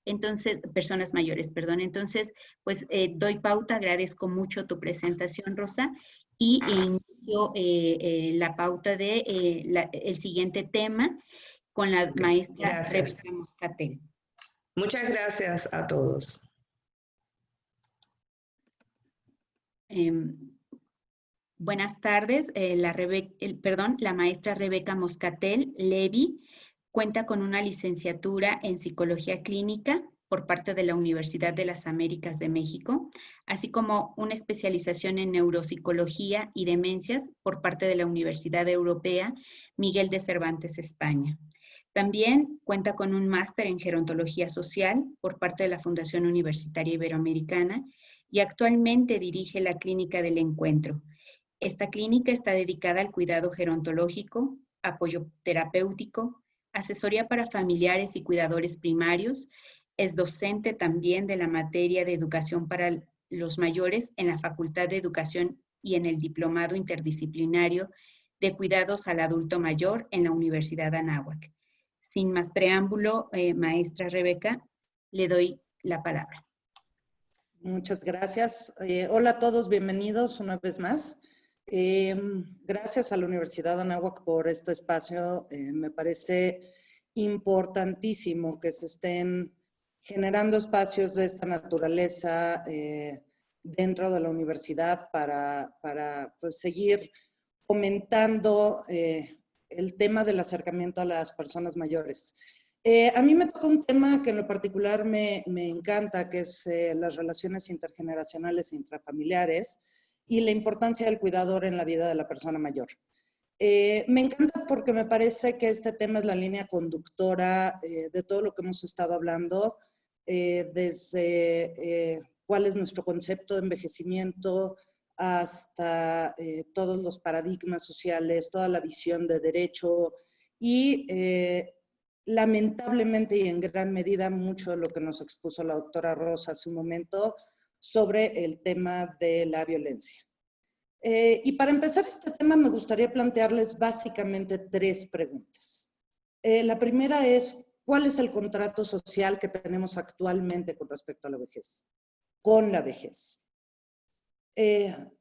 Entonces, personas mayores, perdón. Entonces, pues doy pauta, agradezco mucho tu presentación, Rosa, y inicio la pauta de el siguiente tema con la maestra Rebeca Moscatel. Muchas gracias a todos. Buenas tardes. La maestra Rebeca Moscatel Levy cuenta con una licenciatura en Psicología Clínica por parte de la Universidad de las Américas de México, así como una especialización en Neuropsicología y Demencias por parte de la Universidad Europea Miguel de Cervantes, España. También cuenta con un máster en Gerontología Social por parte de la Fundación Universitaria Iberoamericana y actualmente dirige la Clínica del Encuentro. Esta clínica está dedicada al cuidado gerontológico, apoyo terapéutico, asesoría para familiares y cuidadores primarios. Es docente también de la materia de educación para los mayores en la Facultad de Educación y en el Diplomado Interdisciplinario de Cuidados al Adulto Mayor en la Universidad Anáhuac. Sin más preámbulo, maestra Rebeca, le doy la palabra. Muchas gracias. Hola a todos, bienvenidos una vez más. Gracias a la Universidad Anáhuac por este espacio. Me parece importantísimo que se estén generando espacios de esta naturaleza dentro de la universidad para pues, seguir fomentando el tema del acercamiento a las personas mayores. A mí me toca un tema que en lo particular me encanta, que es las relaciones intergeneracionales e intrafamiliares y la importancia del cuidador en la vida de la persona mayor. Me encanta porque me parece que este tema es la línea conductora de todo lo que hemos estado hablando, desde cuál es nuestro concepto de envejecimiento hasta todos los paradigmas sociales, toda la visión de derecho y lamentablemente y en gran medida mucho de lo que nos expuso la doctora Rosa hace un momento sobre el tema de la violencia. Y para empezar este tema me gustaría plantearles básicamente 3 preguntas. La primera es, ¿cuál es el contrato social que tenemos actualmente con respecto a la vejez? Con la vejez.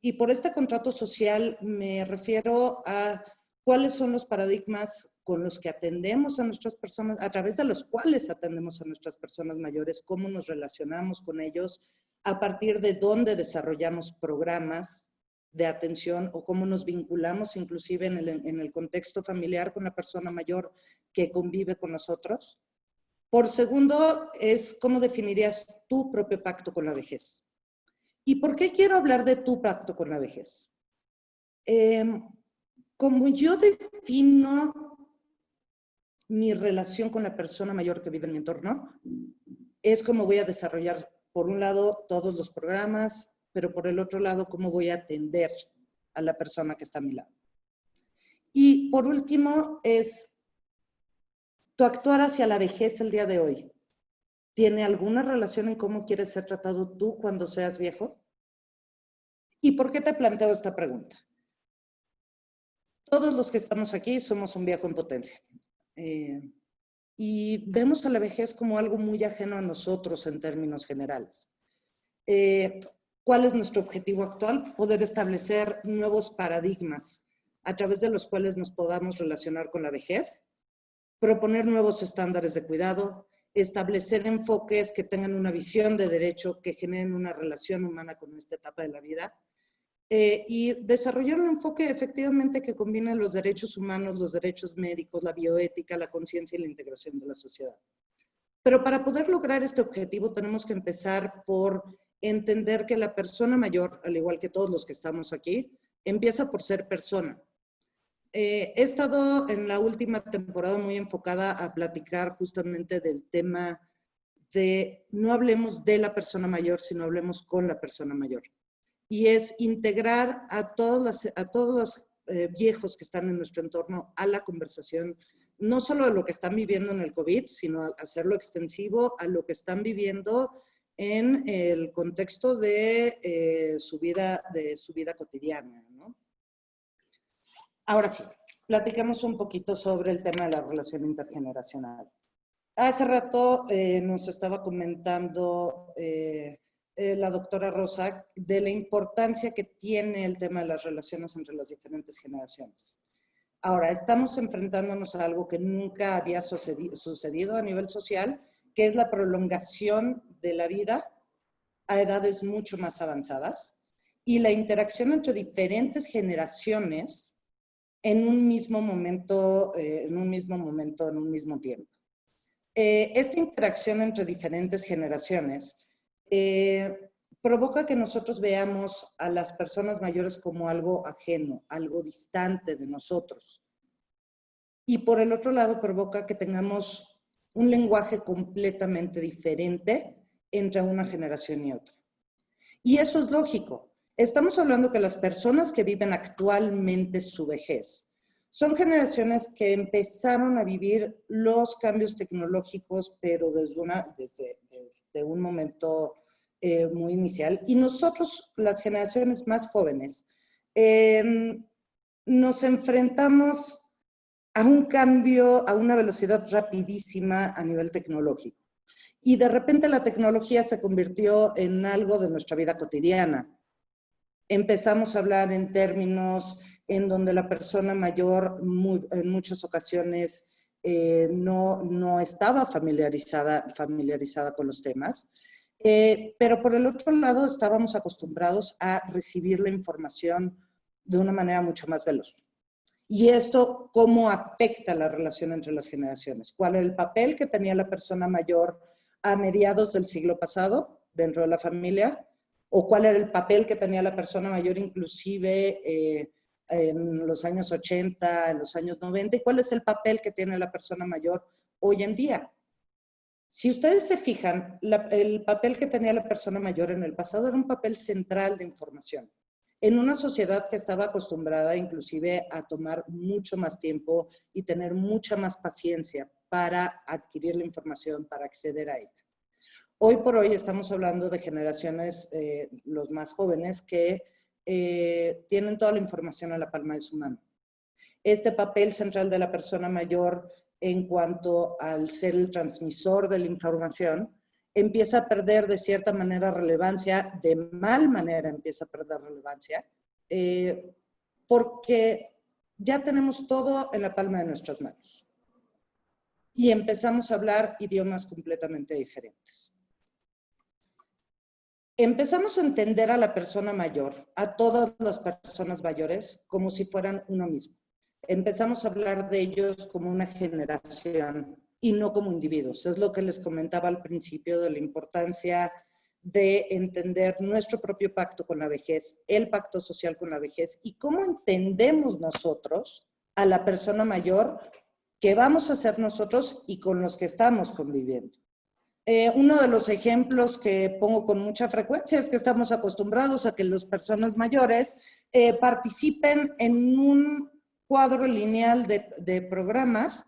Y por este contrato social me refiero a cuáles son los paradigmas con los que atendemos a nuestras personas, a través de los cuales atendemos a nuestras personas mayores, cómo nos relacionamos con ellos, a partir de dónde desarrollamos programas de atención o cómo nos vinculamos inclusive en el contexto familiar con la persona mayor que convive con nosotros. Por segundo, es cómo definirías tu propio pacto con la vejez. ¿Y por qué quiero hablar de tu pacto con la vejez? Como yo defino mi relación con la persona mayor que vive en mi entorno, es como voy a desarrollar, por un lado, todos los programas, pero por el otro lado, cómo voy a atender a la persona que está a mi lado. Y por último, es tu actuar hacia la vejez el día de hoy. ¿Tiene alguna relación en cómo quieres ser tratado tú cuando seas viejo? ¿Y por qué te planteo esta pregunta? Todos los que estamos aquí somos un viejo en potencia. Y vemos a la vejez como algo muy ajeno a nosotros en términos generales. ¿Cuál es nuestro objetivo actual? Poder establecer nuevos paradigmas a través de los cuales nos podamos relacionar con la vejez, proponer nuevos estándares de cuidado, establecer enfoques que tengan una visión de derecho, que generen una relación humana con esta etapa de la vida y desarrollar un enfoque efectivamente que combine los derechos humanos, los derechos médicos, la bioética, la conciencia y la integración de la sociedad. Pero para poder lograr este objetivo tenemos que empezar por entender que la persona mayor, al igual que todos los que estamos aquí, empieza por ser persona. He estado en la última temporada muy enfocada a platicar justamente del tema de no hablemos de la persona mayor, sino hablemos con la persona mayor. Y es integrar a todos los viejos que están en nuestro entorno a la conversación, no solo de lo que están viviendo en el COVID, sino hacerlo extensivo a lo que están viviendo en el contexto de su vida cotidiana, ¿no? Ahora sí, platicamos un poquito sobre el tema de la relación intergeneracional. Hace rato nos estaba comentando la doctora Rosa de la importancia que tiene el tema de las relaciones entre las diferentes generaciones. Ahora, estamos enfrentándonos a algo que nunca había sucedido a nivel social, que es la prolongación de la vida a edades mucho más avanzadas y la interacción entre diferentes generaciones en un mismo momento, en un mismo tiempo. Esta interacción entre diferentes generaciones provoca que nosotros veamos a las personas mayores como algo ajeno, algo distante de nosotros. Y por el otro lado provoca que tengamos un lenguaje completamente diferente entre una generación y otra. Y eso es lógico. Estamos hablando que las personas que viven actualmente su vejez son generaciones que empezaron a vivir los cambios tecnológicos, pero desde un momento muy inicial. Y nosotros, las generaciones más jóvenes, nos enfrentamos a un cambio a una velocidad rapidísima a nivel tecnológico. Y de repente la tecnología se convirtió en algo de nuestra vida cotidiana. Empezamos a hablar en términos en donde la persona mayor en muchas ocasiones no estaba familiarizada con los temas, pero por el otro lado estábamos acostumbrados a recibir la información de una manera mucho más veloz. Y esto, ¿cómo afecta la relación entre las generaciones? ¿Cuál era el papel que tenía la persona mayor a mediados del siglo pasado dentro de la familia? ¿O cuál era el papel que tenía la persona mayor inclusive en los años 80, en los años 90? ¿Y cuál es el papel que tiene la persona mayor hoy en día? Si ustedes se fijan, el papel que tenía la persona mayor en el pasado era un papel central de información. En una sociedad que estaba acostumbrada inclusive a tomar mucho más tiempo y tener mucha más paciencia para adquirir la información, para acceder a ella. Hoy por hoy estamos hablando de generaciones, los más jóvenes, que tienen toda la información a la palma de su mano. Este papel central de la persona mayor en cuanto al ser el transmisor de la información empieza a perder de cierta manera relevancia, de mal manera empieza a perder relevancia, porque ya tenemos todo en la palma de nuestras manos. Y empezamos a hablar idiomas completamente diferentes. Empezamos a entender a la persona mayor, a todas las personas mayores, como si fueran uno mismo. Empezamos a hablar de ellos como una generación y no como individuos. Es lo que les comentaba al principio de la importancia de entender nuestro propio pacto con la vejez, el pacto social con la vejez y cómo entendemos nosotros a la persona mayor que vamos a ser nosotros y con los que estamos conviviendo. Uno de los ejemplos que pongo con mucha frecuencia es que estamos acostumbrados a que las personas mayores participen en un cuadro lineal de programas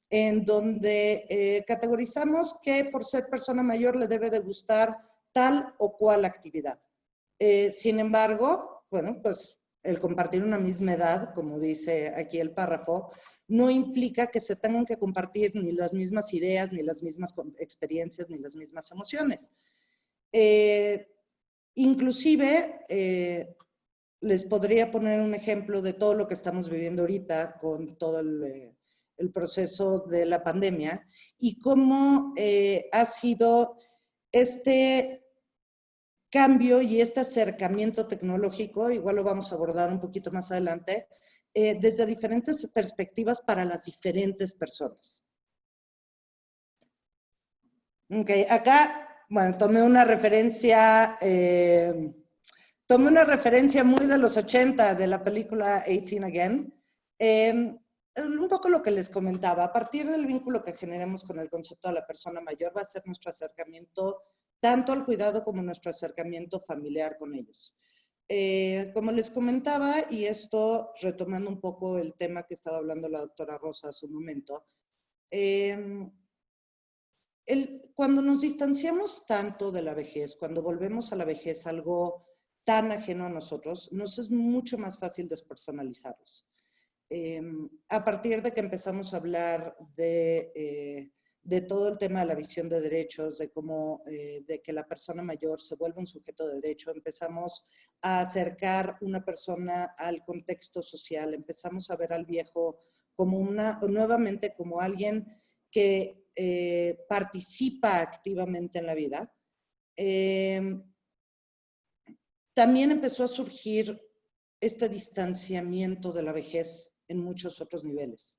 en donde categorizamos que por ser persona mayor le debe de gustar tal o cual actividad. Sin embargo, bueno, pues el compartir una misma edad, como dice aquí el párrafo, no implica que se tengan que compartir ni las mismas ideas, ni las mismas experiencias, ni las mismas emociones. Inclusive, les podría poner un ejemplo de todo lo que estamos viviendo ahorita con todo el proceso de la pandemia y cómo ha sido este cambio y este acercamiento tecnológico, igual lo vamos a abordar un poquito más adelante, desde diferentes perspectivas para las diferentes personas. Ok, acá, bueno, tomé una referencia muy de los 80 de la película 18 Again. Un poco lo que les comentaba, a partir del vínculo que generemos con el concepto de la persona mayor va a ser nuestro acercamiento tanto al cuidado como nuestro acercamiento familiar con ellos. Como les comentaba, y esto retomando un poco el tema que estaba hablando la doctora Rosa hace un momento, cuando nos distanciamos tanto de la vejez, cuando volvemos a la vejez algo tan ajeno a nosotros, nos es mucho más fácil despersonalizarlos. A partir de que empezamos a hablar de todo el tema de la visión de derechos, de cómo, de que la persona mayor se vuelve un sujeto de derecho, empezamos a acercar una persona al contexto social, empezamos a ver al viejo como nuevamente como alguien que participa activamente en la vida. También empezó a surgir este distanciamiento de la vejez en muchos otros niveles.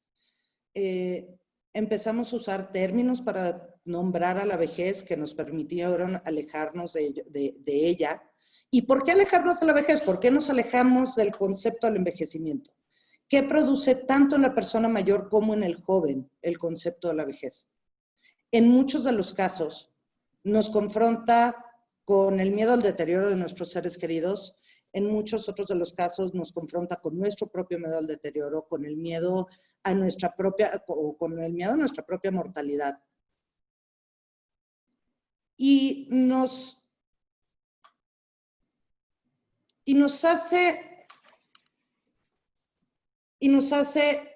Empezamos a usar términos para nombrar a la vejez que nos permitieron alejarnos de ella. ¿Y por qué alejarnos de la vejez? ¿Por qué nos alejamos del concepto del envejecimiento? ¿Qué produce tanto en la persona mayor como en el joven el concepto de la vejez? En muchos de los casos nos confronta con el miedo al deterioro de nuestros seres queridos. En muchos otros de los casos nos confronta con nuestro propio miedo al deterioro, con el miedo a nuestra propia, o con el miedo a nuestra propia mortalidad. Y nos hace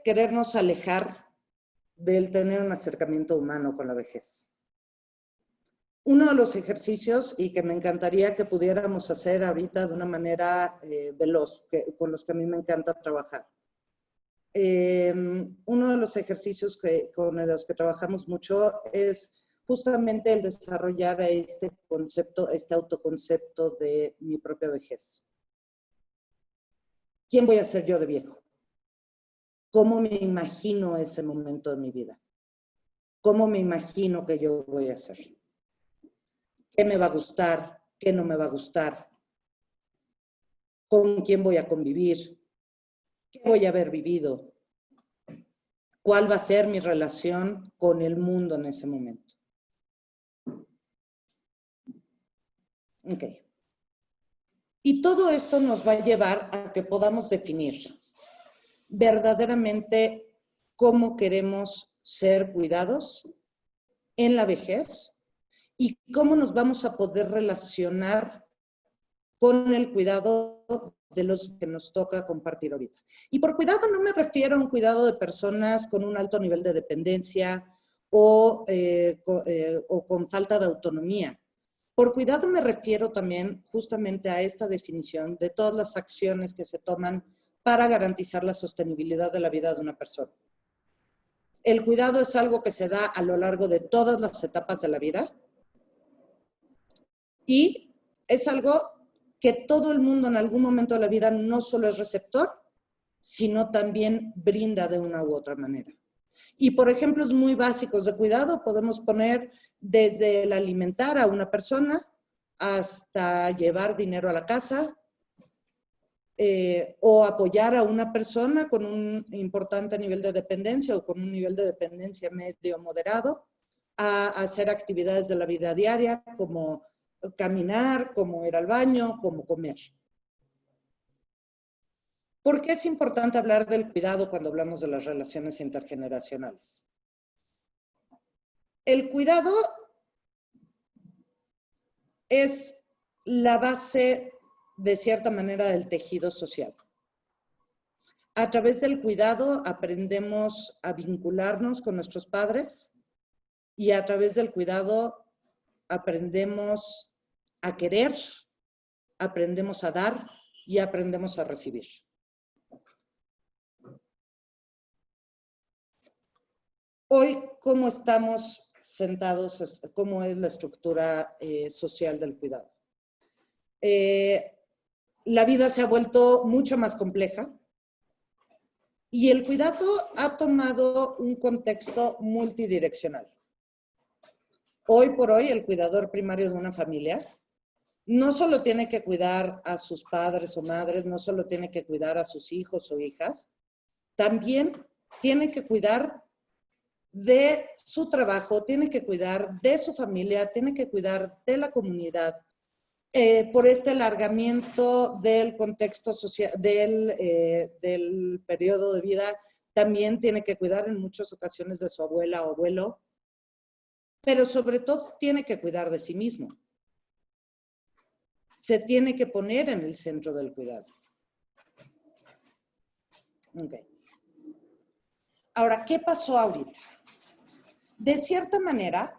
querernos alejar del tener un acercamiento humano con la vejez. Uno de los ejercicios, y que me encantaría que pudiéramos hacer ahorita de una manera veloz, con los que a mí me encanta trabajar. Uno de los ejercicios con los que trabajamos mucho es justamente el desarrollar este concepto, este autoconcepto de mi propia vejez. ¿Quién voy a ser yo de viejo? ¿Cómo me imagino ese momento de mi vida? ¿Cómo me imagino que yo voy a ser? ¿Qué me va a gustar? ¿Qué no me va a gustar? ¿Con quién voy a convivir? ¿Qué voy a haber vivido? ¿Cuál va a ser mi relación con el mundo en ese momento? Ok. Y todo esto nos va a llevar a que podamos definir verdaderamente cómo queremos ser cuidados en la vejez y cómo nos vamos a poder relacionar con el cuidado de los que nos toca compartir ahorita. Y por cuidado no me refiero a un cuidado de personas con un alto nivel de dependencia o con falta de autonomía. Por cuidado me refiero también justamente a esta definición de todas las acciones que se toman para garantizar la sostenibilidad de la vida de una persona. El cuidado es algo que se da a lo largo de todas las etapas de la vida y es algo que todo el mundo en algún momento de la vida no solo es receptor, sino también brinda de una u otra manera. Y por ejemplos muy básicos de cuidado podemos poner desde el alimentar a una persona hasta llevar dinero a la casa o apoyar a una persona con un importante nivel de dependencia o con un nivel de dependencia medio moderado a hacer actividades de la vida diaria como caminar, como ir al baño, como comer. ¿Por qué es importante hablar del cuidado cuando hablamos de las relaciones intergeneracionales? El cuidado es la base, de cierta manera, del tejido social. A través del cuidado aprendemos a vincularnos con nuestros padres y a través del cuidado aprendemos a querer, aprendemos a dar y aprendemos a recibir. Hoy, ¿cómo estamos sentados? ¿Cómo es la estructura social del cuidado? La vida se ha vuelto mucho más compleja y el cuidado ha tomado un contexto multidireccional. Hoy por hoy, el cuidador primario de una familia no solo tiene que cuidar a sus padres o madres, no solo tiene que cuidar a sus hijos o hijas, también tiene que cuidar de su trabajo, tiene que cuidar de su familia, tiene que cuidar de la comunidad. Por este alargamiento del contexto social, del periodo de vida, también tiene que cuidar en muchas ocasiones de su abuela o abuelo, pero sobre todo tiene que cuidar de sí mismo. Se tiene que poner en el centro del cuidado. Okay. Ahora, ¿qué pasó ahorita? De cierta manera,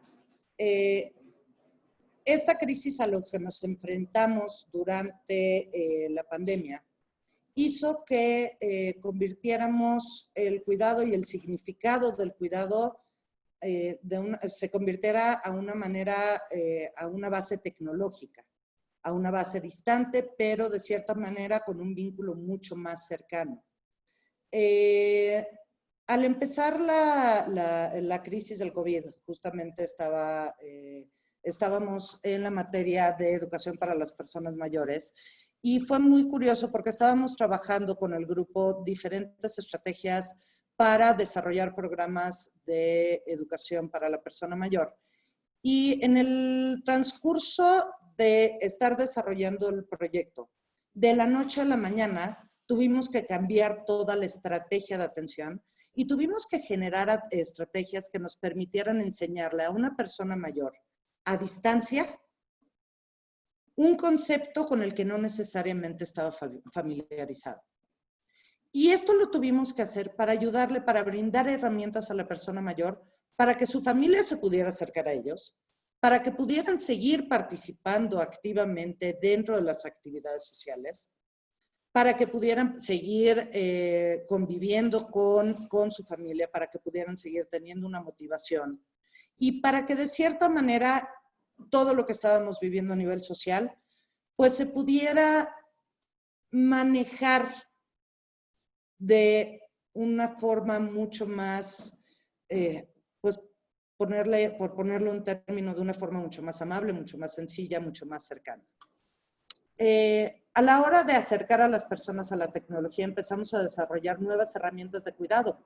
esta crisis a la que nos enfrentamos durante la pandemia hizo que convirtiéramos el cuidado y el significado del cuidado se convirtiera a una manera, a una base tecnológica, a una base distante, pero de cierta manera con un vínculo mucho más cercano. Al empezar la crisis del COVID, justamente estábamos en la materia de educación para las personas mayores y fue muy curioso porque estábamos trabajando con el grupo diferentes estrategias para desarrollar programas de educación para la persona mayor. Y en el transcurso de estar desarrollando el proyecto, de la noche a la mañana, tuvimos que cambiar toda la estrategia de atención y tuvimos que generar estrategias que nos permitieran enseñarle a una persona mayor a distancia un concepto con el que no necesariamente estaba familiarizado. Y esto lo tuvimos que hacer para ayudarle, para brindar herramientas a la persona mayor, para que su familia se pudiera acercar a ellos, para que pudieran seguir participando activamente dentro de las actividades sociales, para que pudieran seguir conviviendo con su familia, para que pudieran seguir teniendo una motivación y para que de cierta manera todo lo que estábamos viviendo a nivel social, pues se pudiera manejar de una forma mucho más, pues por ponerle un término, de una forma mucho más amable, mucho más sencilla, mucho más cercana. A la hora de acercar a las personas a la tecnología, empezamos a desarrollar nuevas herramientas de cuidado.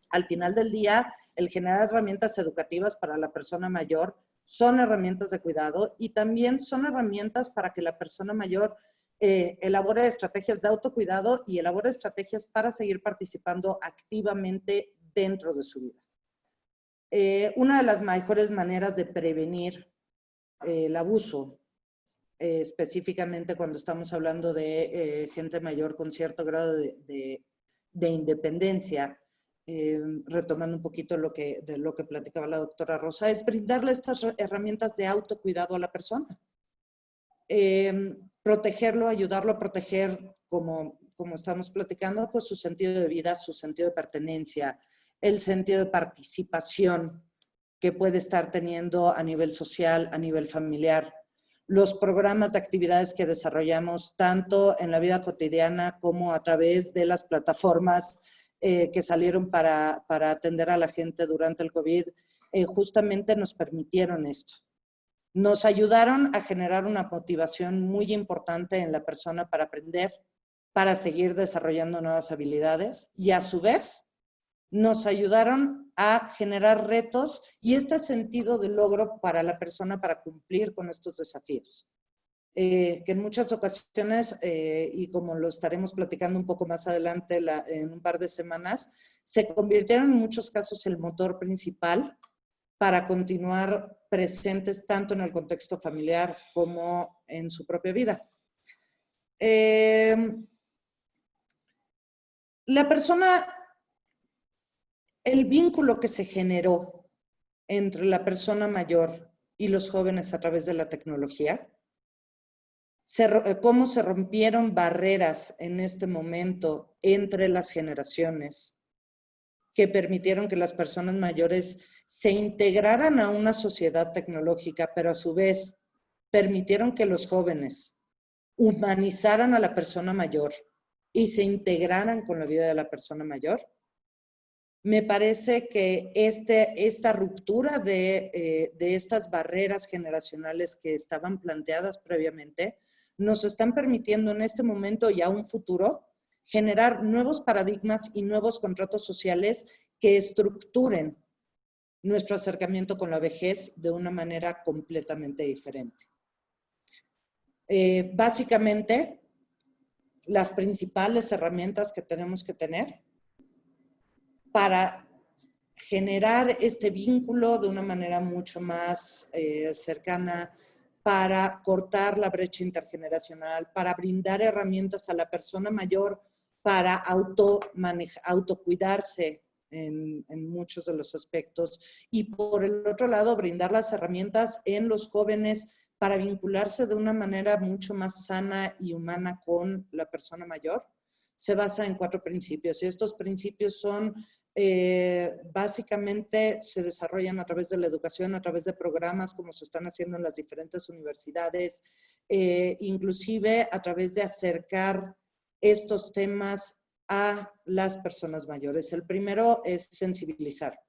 Al final del día, el generar herramientas educativas para la persona mayor son herramientas de cuidado y también son herramientas para que la persona mayor elabore estrategias de autocuidado y elabore estrategias para seguir participando activamente dentro de su vida. Una de las mejores maneras de prevenir el abuso, específicamente cuando estamos hablando de gente mayor con cierto grado de independencia, retomando un poquito de lo que platicaba la doctora Rosa, es brindarle estas herramientas de autocuidado a la persona. Protegerlo, ayudarlo a proteger, como estamos platicando, pues su sentido de vida, su sentido de pertenencia, el sentido de participación que puede estar teniendo a nivel social, a nivel familiar, los programas de actividades que desarrollamos tanto en la vida cotidiana como a través de las plataformas que salieron para atender a la gente durante el COVID, justamente nos permitieron esto. Nos ayudaron a generar una motivación muy importante en la persona para aprender, para seguir desarrollando nuevas habilidades y a su vez nos ayudaron a generar retos y este sentido de logro para la persona para cumplir con estos desafíos. Que en muchas ocasiones, y como lo estaremos platicando un poco más adelante en un par de semanas, se convirtieron en muchos casos el motor principal para continuar presentes tanto en el contexto familiar como en su propia vida. La persona, el vínculo que se generó entre la persona mayor y los jóvenes a través de la tecnología, cómo se rompieron barreras en este momento entre las generaciones que permitieron que las personas mayores se integraran a una sociedad tecnológica, pero a su vez permitieron que los jóvenes humanizaran a la persona mayor y se integraran con la vida de la persona mayor. Me parece que esta ruptura de estas barreras generacionales que estaban planteadas previamente nos están permitiendo en este momento y a un futuro generar nuevos paradigmas y nuevos contratos sociales que estructuren nuestro acercamiento con la vejez de una manera completamente diferente. Básicamente, las principales herramientas que tenemos que tener para generar este vínculo de una manera mucho más cercana, para cortar la brecha intergeneracional, para brindar herramientas a la persona mayor para autocuidarse en muchos de los aspectos, y por el otro lado brindar las herramientas en los jóvenes para vincularse de una manera mucho más sana y humana con la persona mayor, se basa en 4 principios. Y estos principios son, básicamente, se desarrollan a través de la educación, a través de programas como se están haciendo en las diferentes universidades, inclusive a través de acercar estos temas a las personas mayores. El primero es sensibilizar.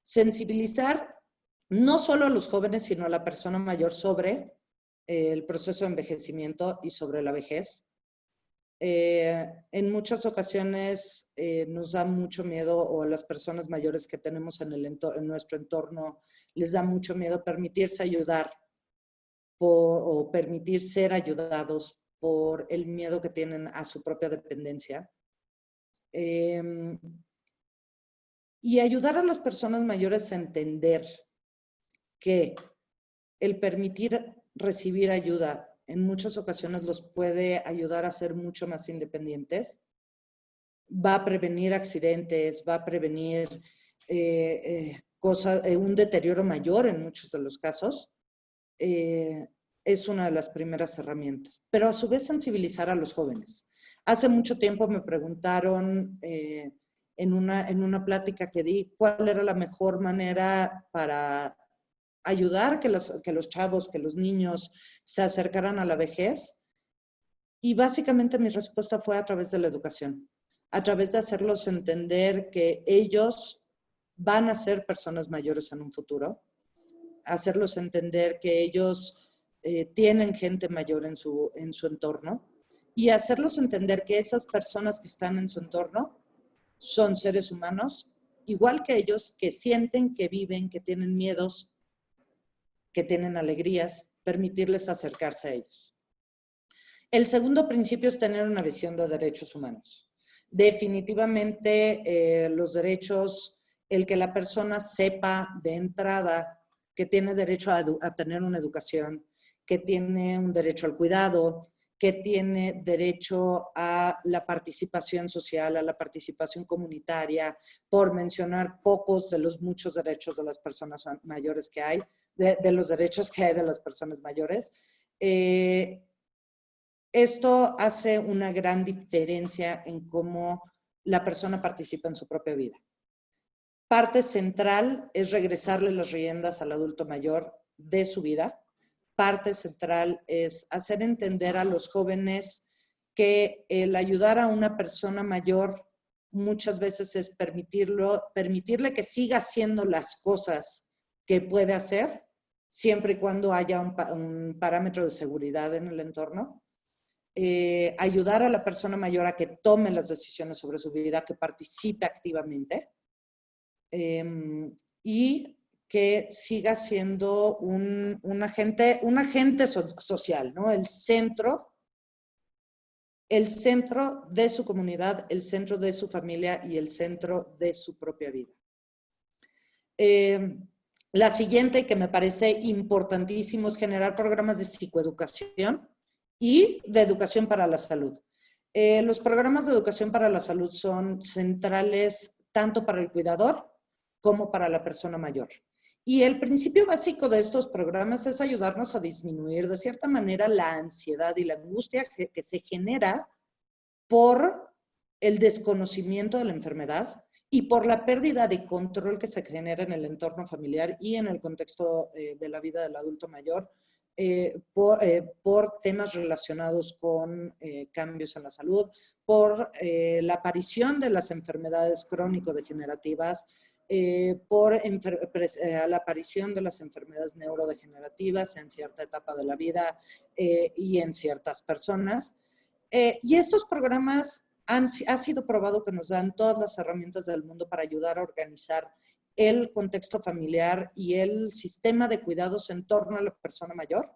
Sensibilizar no solo a los jóvenes, sino a la persona mayor sobre el proceso de envejecimiento y sobre la vejez. En muchas ocasiones nos da mucho miedo, o a las personas mayores que tenemos en nuestro entorno, les da mucho miedo permitirse ayudar o permitir ser ayudados por el miedo que tienen a su propia dependencia. Y ayudar a las personas mayores a entender que el permitir recibir ayuda en muchas ocasiones los puede ayudar a ser mucho más independientes, va a prevenir accidentes, va a prevenir un deterioro mayor en muchos de los casos, es una de las primeras herramientas. Pero a su vez sensibilizar a los jóvenes. Hace mucho tiempo me preguntaron en una plática que di cuál era la mejor manera para ayudar que los chavos, que los niños se acercaran a la vejez. Y básicamente mi respuesta fue a través de la educación, a través de hacerlos entender que ellos van a ser personas mayores en un futuro, hacerlos entender que ellos tienen gente mayor en su entorno, y hacerlos entender que esas personas que están en su entorno son seres humanos, igual que ellos, que sienten, que viven, que tienen miedos, que tienen alegrías, permitirles acercarse a ellos. El segundo principio es tener una visión de derechos humanos. Definitivamente los derechos, el que la persona sepa de entrada que tiene derecho a tener una educación, que tiene un derecho al cuidado, que tiene derecho a la participación social, a la participación comunitaria, por mencionar pocos de los muchos derechos de las personas mayores que hay, de los derechos que hay de las personas mayores. Esto hace una gran diferencia en cómo la persona participa en su propia vida. Parte central es regresarle las riendas al adulto mayor de su vida. Parte central es hacer entender a los jóvenes que el ayudar a una persona mayor muchas veces es permitirle que siga haciendo las cosas que puede hacer, siempre y cuando haya un parámetro de seguridad en el entorno. Ayudar a la persona mayor a que tome las decisiones sobre su vida, que participe activamente, y que siga siendo un agente social, ¿no? El centro de su comunidad, el centro de su familia y el centro de su propia vida. La siguiente, que me parece importantísimo, es generar programas de psicoeducación y de educación para la salud. Los programas de educación para la salud son centrales tanto para el cuidador como para la persona mayor. Y el principio básico de estos programas es ayudarnos a disminuir de cierta manera la ansiedad y la angustia que se genera por el desconocimiento de la enfermedad y por la pérdida de control que se genera en el entorno familiar y en el contexto de la vida del adulto mayor por temas relacionados con cambios en la salud, por la aparición de las enfermedades crónico-degenerativas, por la aparición de las enfermedades neurodegenerativas en cierta etapa de la vida y en ciertas personas. Y estos programas ha sido probado que nos dan todas las herramientas del mundo para ayudar a organizar el contexto familiar y el sistema de cuidados en torno a la persona mayor,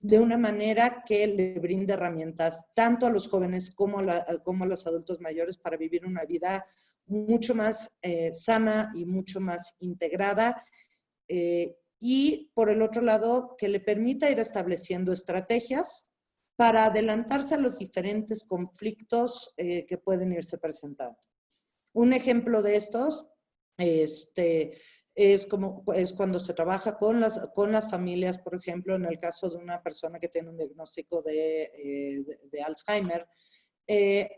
de una manera que le brinde herramientas tanto a los jóvenes como a los adultos mayores para vivir una vida mucho más sana y mucho más integrada. Y por el otro lado, que le permita ir estableciendo estrategias para adelantarse a los diferentes conflictos que pueden irse presentando. Un ejemplo de estos es cuando se trabaja con las familias, por ejemplo, en el caso de una persona que tiene un diagnóstico de Alzheimer,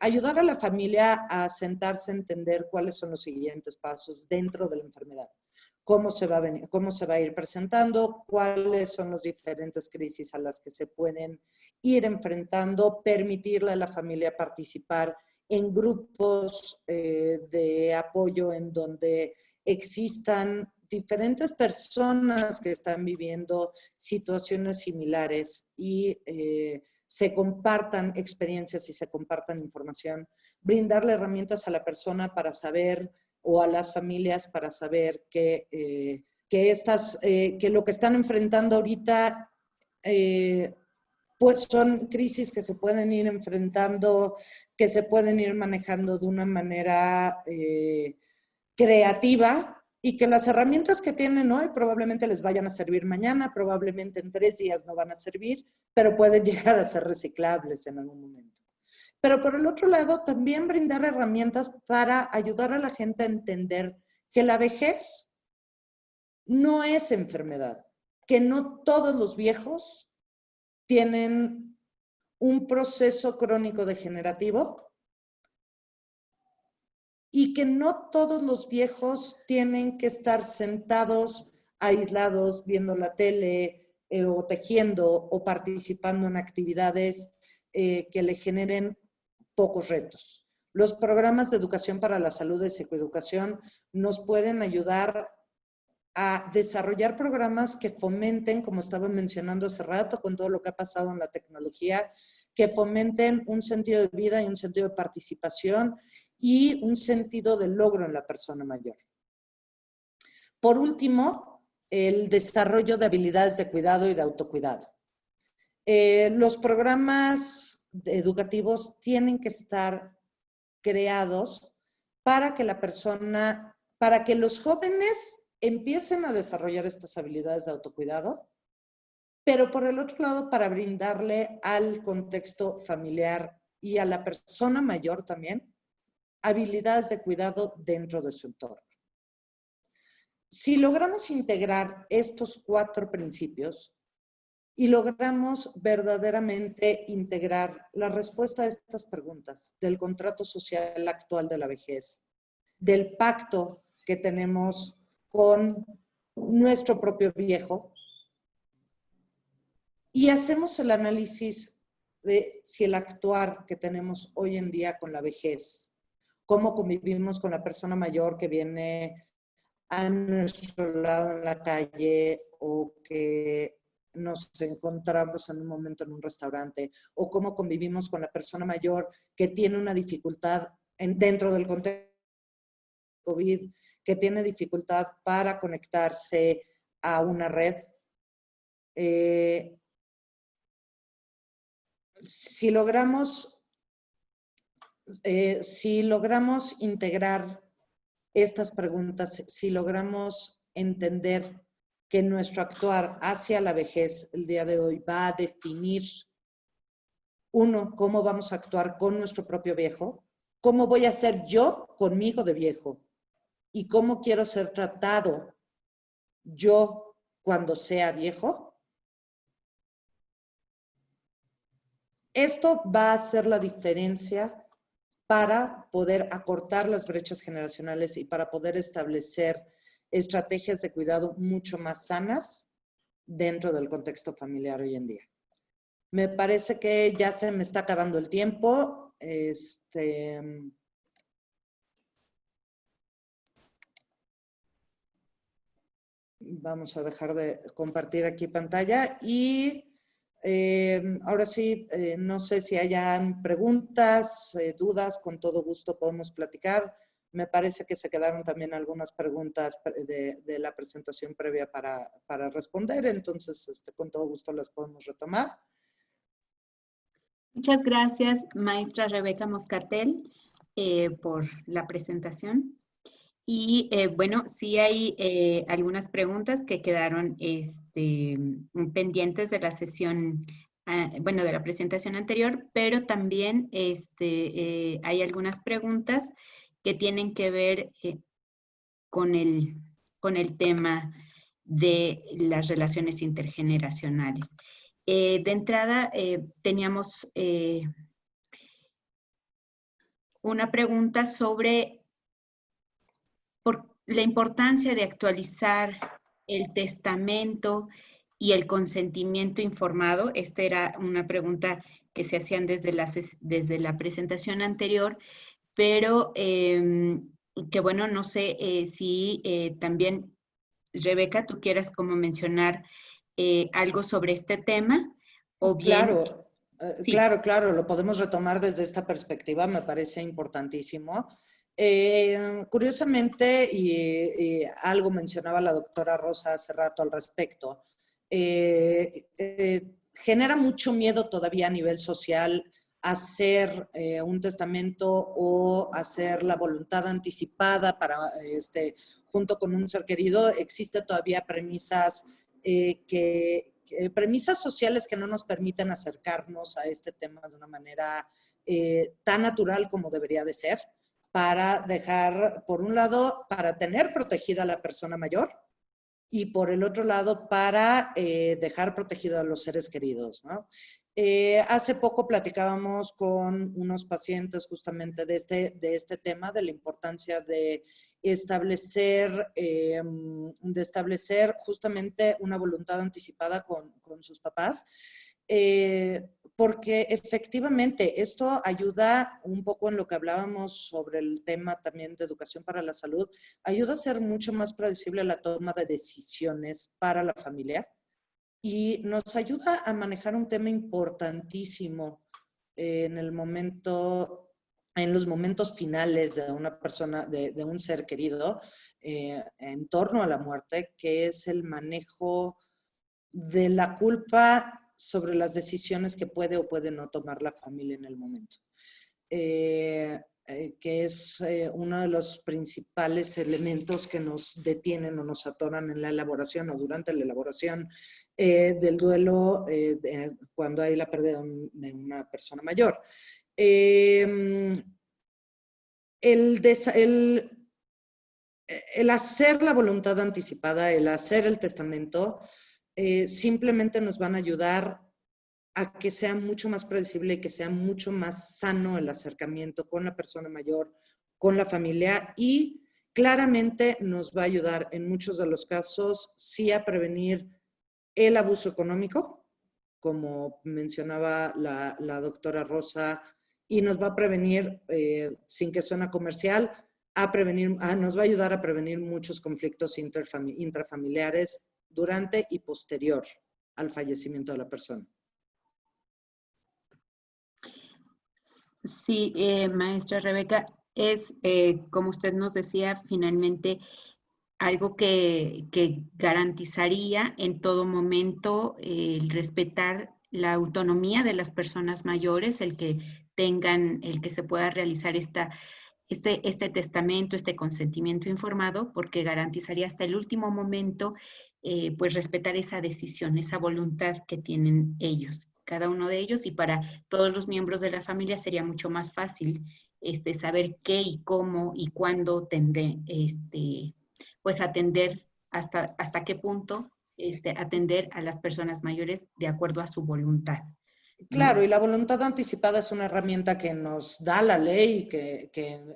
ayudar a la familia a sentarse a entender cuáles son los siguientes pasos dentro de la enfermedad. Cómo se va a ir presentando, cuáles son las diferentes crisis a las que se pueden ir enfrentando, permitirle a la familia participar en grupos de apoyo en donde existan diferentes personas que están viviendo situaciones similares y se compartan experiencias y se compartan información, brindarle herramientas a la persona para saber o a las familias para saber que lo que están enfrentando ahorita pues son crisis que se pueden ir enfrentando, que se pueden ir manejando de una manera creativa y que las herramientas que tienen hoy probablemente les vayan a servir mañana, probablemente en 3 días no van a servir, pero pueden llegar a ser reciclables en algún momento. Pero por el otro lado, también brindar herramientas para ayudar a la gente a entender que la vejez no es enfermedad, que no todos los viejos tienen un proceso crónico degenerativo y que no todos los viejos tienen que estar sentados, aislados, viendo la tele o tejiendo o participando en actividades que le generen pocos retos. Los programas de educación para la salud de psicoeducación nos pueden ayudar a desarrollar programas que fomenten, como estaba mencionando hace rato, con todo lo que ha pasado en la tecnología, que fomenten un sentido de vida y un sentido de participación y un sentido de logro en la persona mayor. Por último, el desarrollo de habilidades de cuidado y de autocuidado. Los programas educativos tienen que estar creados para que para que los jóvenes empiecen a desarrollar estas habilidades de autocuidado, pero por el otro lado para brindarle al contexto familiar y a la persona mayor también habilidades de cuidado dentro de su entorno. Si logramos integrar estos 4 principios y logramos verdaderamente integrar la respuesta a estas preguntas del contrato social actual de la vejez, del pacto que tenemos con nuestro propio viejo, y hacemos el análisis de si el actuar que tenemos hoy en día con la vejez, cómo convivimos con la persona mayor que viene a nuestro lado en la calle o que nos encontramos en un momento en un restaurante, o cómo convivimos con la persona mayor que tiene una dificultad dentro del contexto de COVID, que tiene dificultad para conectarse a una red. Si logramos integrar estas preguntas, si logramos entender que nuestro actuar hacia la vejez el día de hoy va a definir, uno, cómo vamos a actuar con nuestro propio viejo, cómo voy a ser yo conmigo de viejo y cómo quiero ser tratado yo cuando sea viejo. Esto va a hacer la diferencia para poder acortar las brechas generacionales y para poder establecer estrategias de cuidado mucho más sanas dentro del contexto familiar hoy en día. Me parece que ya se me está acabando el tiempo. Vamos a dejar de compartir aquí pantalla y ahora sí, no sé si hayan preguntas, dudas, con todo gusto podemos platicar. Me parece que se quedaron también algunas preguntas de la presentación previa para responder, entonces con todo gusto las podemos retomar. Muchas gracias, maestra Rebeca Moscatel, por la presentación. Y bueno, sí hay algunas preguntas que quedaron pendientes de la sesión, bueno, de la presentación anterior, pero también hay algunas preguntas que tienen que ver con el tema de las relaciones intergeneracionales. De entrada, teníamos una pregunta sobre por la importancia de actualizar el testamento y el consentimiento informado. Esta era una pregunta que se hacían desde la presentación anterior, pero que bueno, no sé si también, Rebeca, tú quieras como mencionar algo sobre este tema, o bien... Claro, Sí. claro, lo podemos retomar desde esta perspectiva, me parece importantísimo. Curiosamente, y algo mencionaba la doctora Rosa hace rato al respecto, genera mucho miedo todavía a nivel social hacer un testamento o hacer la voluntad anticipada para, junto con un ser querido. Existe todavía premisas premisas sociales que no nos permiten acercarnos a este tema de una manera tan natural como debería de ser, para dejar, por un lado, para tener protegida a la persona mayor, y por el otro lado, para dejar protegido a los seres queridos, ¿no? Hace poco platicábamos con unos pacientes justamente de este tema, de la importancia de establecer justamente una voluntad anticipada con sus papás, porque efectivamente esto ayuda un poco en lo que hablábamos sobre el tema también de educación para la salud, ayuda a ser mucho más predecible la toma de decisiones para la familia y nos ayuda a manejar un tema importantísimo en los momentos finales de una persona, de un ser querido, en torno a la muerte, que es el manejo de la culpa sobre las decisiones que puede o puede no tomar la familia en el momento. Que es uno de los principales elementos que nos detienen o nos atoran en la elaboración o durante la elaboración del duelo cuando hay la pérdida de una persona mayor. El hacer la voluntad anticipada, el hacer el testamento, simplemente nos van a ayudar a que sea mucho más predecible y que sea mucho más sano el acercamiento con la persona mayor, con la familia, y claramente nos va a ayudar en muchos de los casos sí a prevenir el abuso económico, como mencionaba la doctora Rosa, y nos va a prevenir, sin que suene comercial, nos va a ayudar a prevenir muchos conflictos intrafamiliares durante y posterior al fallecimiento de la persona. Sí, maestra Rebeca, es, como usted nos decía, finalmente algo que garantizaría en todo momento el respetar la autonomía de las personas mayores, el que se pueda realizar este testamento, este consentimiento informado, porque garantizaría hasta el último momento, pues respetar esa decisión, esa voluntad que tienen ellos, cada uno de ellos, y para todos los miembros de la familia sería mucho más fácil saber qué y cómo y cuándo pues atender hasta qué punto atender a las personas mayores de acuerdo a su voluntad. Claro, y la voluntad anticipada es una herramienta que nos da la ley,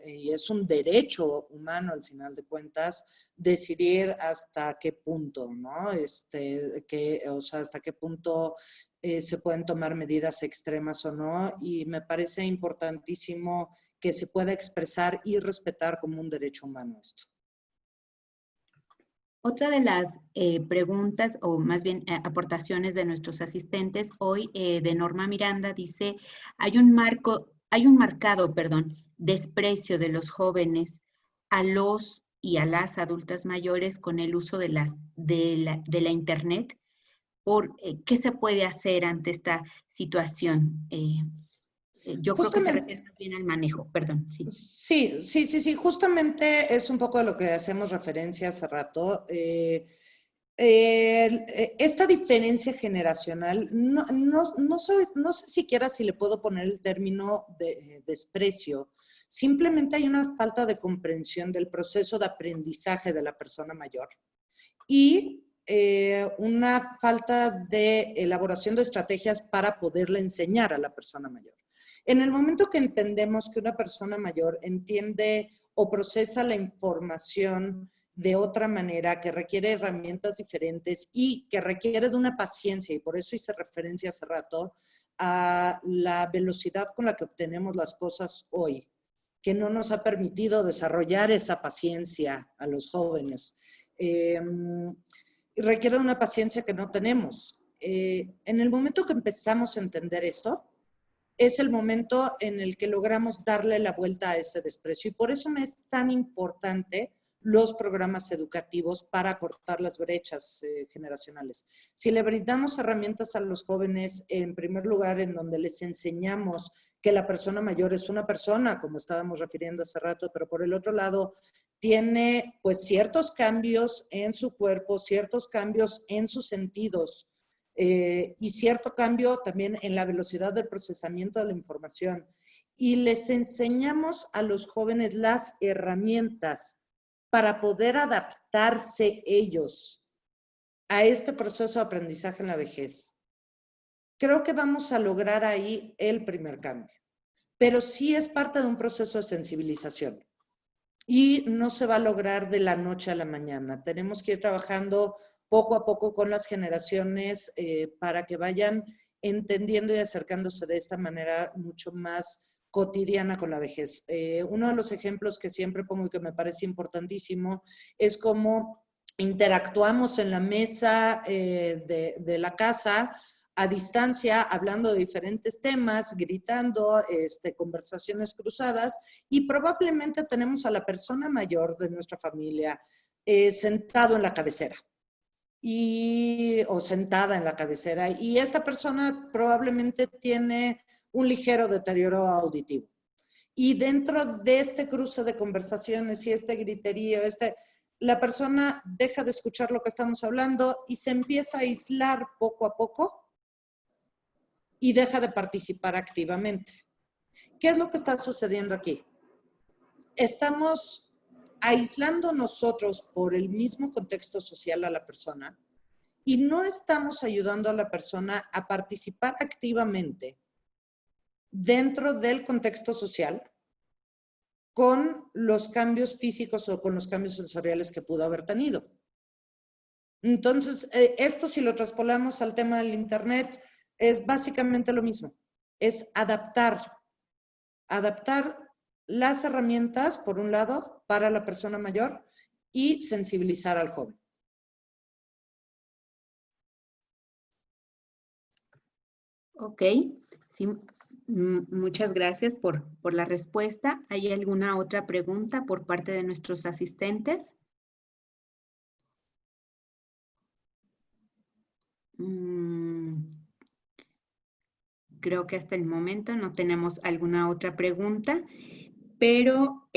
y es un derecho humano, al final de cuentas, decidir hasta qué punto, ¿no? O sea, hasta qué punto se pueden tomar medidas extremas o no, y me parece importantísimo que se pueda expresar y respetar como un derecho humano esto. Otra de las preguntas, o más bien aportaciones de nuestros asistentes hoy, de Norma Miranda, dice, hay un marcado, desprecio de los jóvenes a los y a las adultas mayores con el uso de la Internet. ¿Qué se puede hacer ante esta situación? Yo creo que se refiere también al manejo, perdón. Sí. Justamente es un poco de lo que hacemos referencia hace rato. Esta diferencia generacional, no sé siquiera si le puedo poner el término de desprecio. Simplemente hay una falta de comprensión del proceso de aprendizaje de la persona mayor y una falta de elaboración de estrategias para poderle enseñar a la persona mayor. En el momento que entendemos que una persona mayor entiende o procesa la información de otra manera, que requiere herramientas diferentes y que requiere de una paciencia, y por eso hice referencia hace rato a la velocidad con la que obtenemos las cosas hoy, que no nos ha permitido desarrollar esa paciencia a los jóvenes. Requiere una paciencia que no tenemos. En el momento que empezamos a entender esto, es el momento en el que logramos darle la vuelta a ese desprecio. Y por eso me es tan importante los programas educativos para cortar las brechas generacionales. Si le brindamos herramientas a los jóvenes, en primer lugar, en donde les enseñamos que la persona mayor es una persona, como estábamos refiriendo hace rato, pero por el otro lado, tiene pues ciertos cambios en su cuerpo, ciertos cambios en sus sentidos, y cierto cambio también en la velocidad del procesamiento de la información. Y les enseñamos a los jóvenes las herramientas para poder adaptarse ellos a este proceso de aprendizaje en la vejez. Creo que vamos a lograr ahí el primer cambio, pero sí es parte de un proceso de sensibilización y no se va a lograr de la noche a la mañana. Tenemos que ir trabajando poco a poco con las generaciones para que vayan entendiendo y acercándose de esta manera mucho más cotidiana con la vejez. Uno de los ejemplos que siempre pongo y que me parece importantísimo es cómo interactuamos en la mesa de la casa a distancia, hablando de diferentes temas, gritando, conversaciones cruzadas, y probablemente tenemos a la persona mayor de nuestra familia sentado en la cabecera o sentada en la cabecera, y esta persona probablemente tiene un ligero deterioro auditivo. Y dentro de este cruce de conversaciones y este griterío, la persona deja de escuchar lo que estamos hablando y se empieza a aislar poco a poco y deja de participar activamente. ¿Qué es lo que está sucediendo aquí? Estamos aislando nosotros por el mismo contexto social a la persona y no estamos ayudando a la persona a participar activamente dentro del contexto social con los cambios físicos o con los cambios sensoriales que pudo haber tenido. Entonces, esto si lo traspolamos al tema del Internet, es básicamente lo mismo. Es adaptar las herramientas, por un lado, para la persona mayor y sensibilizar al joven. Ok, sí, muchas gracias por la respuesta. ¿Hay alguna otra pregunta por parte de nuestros asistentes? Creo que hasta el momento no tenemos alguna otra pregunta, pero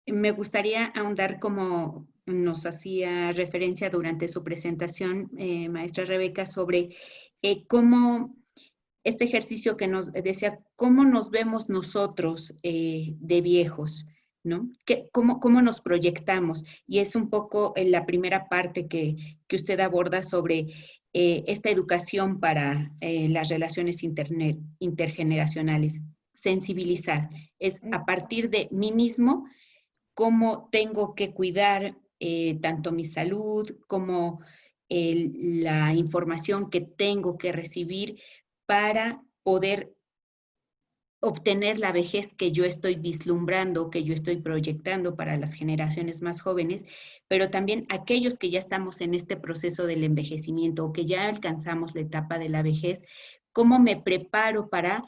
me gustaría ahondar, como nos hacía referencia durante su presentación, maestra Rebeca, sobre cómo este ejercicio que nos decía, cómo nos vemos nosotros de viejos, ¿no? ¿Cómo nos proyectamos? Y es un poco la primera parte que usted aborda sobre esta educación para las relaciones intergeneracionales, sensibilizar. Es a partir de mí mismo cómo tengo que cuidar tanto mi salud como la información que tengo que recibir para poder obtener la vejez que yo estoy vislumbrando, que yo estoy proyectando para las generaciones más jóvenes, pero también aquellos que ya estamos en este proceso del envejecimiento o que ya alcanzamos la etapa de la vejez, ¿cómo me preparo para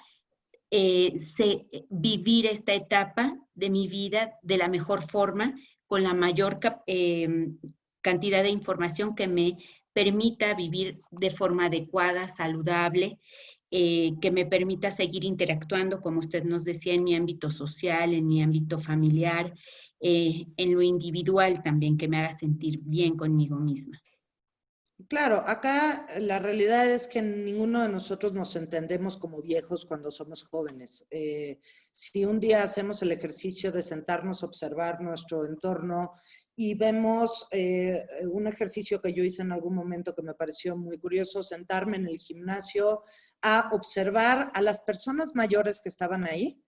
vivir esta etapa de mi vida de la mejor forma, con la mayor cantidad de información que me permita vivir de forma adecuada, saludable, que me permita seguir interactuando, como usted nos decía, en mi ámbito social, en mi ámbito familiar, en lo individual también, que me haga sentir bien conmigo misma? Claro, acá la realidad es que ninguno de nosotros nos entendemos como viejos cuando somos jóvenes. Si un día hacemos el ejercicio de sentarnos a observar nuestro entorno y vemos un ejercicio que yo hice en algún momento que me pareció muy curioso, sentarme en el gimnasio a observar a las personas mayores que estaban ahí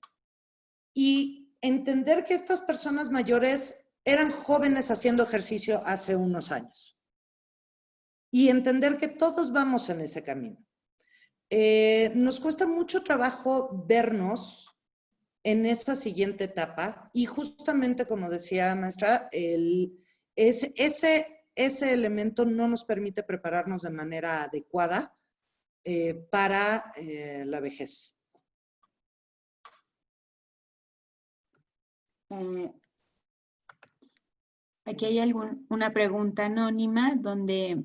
y entender que estas personas mayores eran jóvenes haciendo ejercicio hace unos años. Y entender que todos vamos en ese camino. Nos cuesta mucho trabajo vernos en esa siguiente etapa y justamente como decía maestra, ese elemento no nos permite prepararnos de manera adecuada para la vejez. Aquí hay una pregunta anónima donde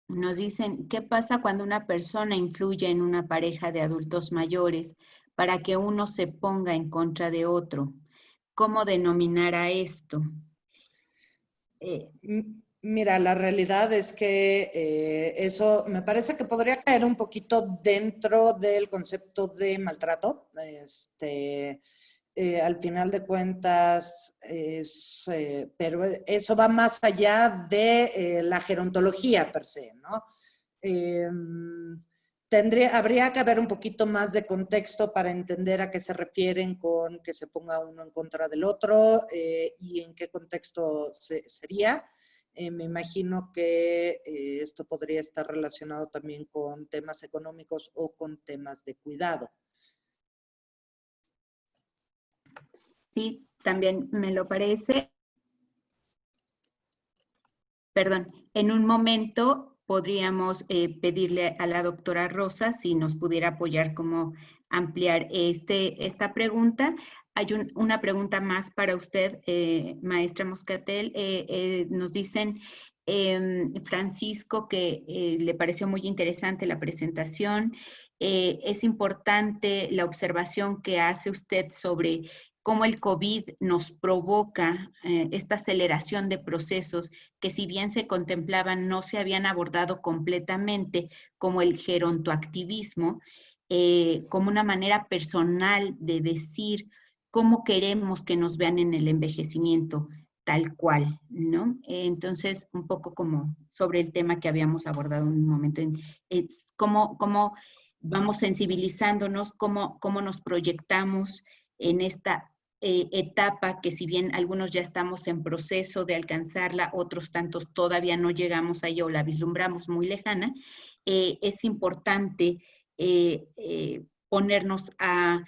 nos dicen, ¿qué pasa cuando una persona influye en una pareja de adultos mayores para que uno se ponga en contra de otro? ¿Cómo denominar a esto? Mira, la realidad es que eso me parece que podría caer un poquito dentro del concepto de maltrato. Al final de cuentas, pero eso va más allá de la gerontología per se, ¿no? Habría que haber un poquito más de contexto para entender a qué se refieren con que se ponga uno en contra del otro y en qué contexto sería. Me imagino que esto podría estar relacionado también con temas económicos o con temas de cuidado. Sí, también me lo parece. Perdón, en un momento podríamos pedirle a la doctora Rosa si nos pudiera apoyar cómo ampliar esta pregunta. Hay una pregunta más para usted, maestra Moscatel. Nos dicen, Francisco, que le pareció muy interesante la presentación. Es importante la observación que hace usted sobre cómo el COVID nos provoca esta aceleración de procesos que, si bien se contemplaban, no se habían abordado completamente, como el gerontoactivismo, como una manera personal de decir cómo queremos que nos vean en el envejecimiento tal cual, ¿no? Entonces, un poco como sobre el tema que habíamos abordado en un momento, cómo vamos sensibilizándonos, cómo nos proyectamos en esta etapa que, si bien algunos ya estamos en proceso de alcanzarla, otros tantos todavía no llegamos a ella o la vislumbramos muy lejana, es importante ponernos a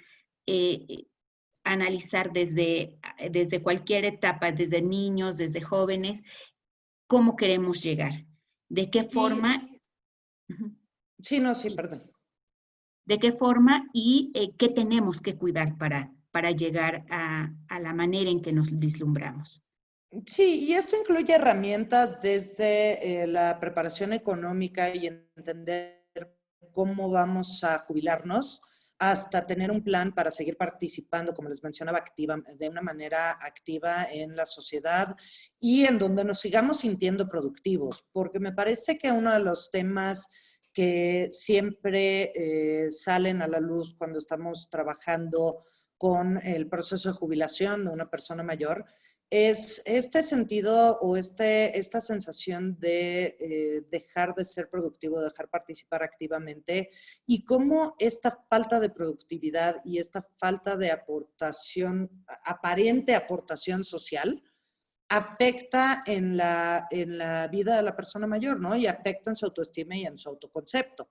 analizar desde cualquier etapa, desde niños, desde jóvenes, cómo queremos llegar, de qué forma. Sí, no, sí, perdón. ¿De qué forma y qué tenemos que cuidar para llegar a la manera en que nos vislumbramos? Sí, y esto incluye herramientas desde la preparación económica y entender cómo vamos a jubilarnos, hasta tener un plan para seguir participando, como les mencionaba, de una manera activa en la sociedad y en donde nos sigamos sintiendo productivos, porque me parece que uno de los temas que siempre salen a la luz cuando estamos trabajando con el proceso de jubilación de una persona mayor es este sentido o esta sensación de dejar de ser productivo, dejar participar activamente, y cómo esta falta de productividad y esta falta de aportación, aparente aportación social, afecta en la vida de la persona mayor, ¿no? Y afecta en su autoestima y en su autoconcepto.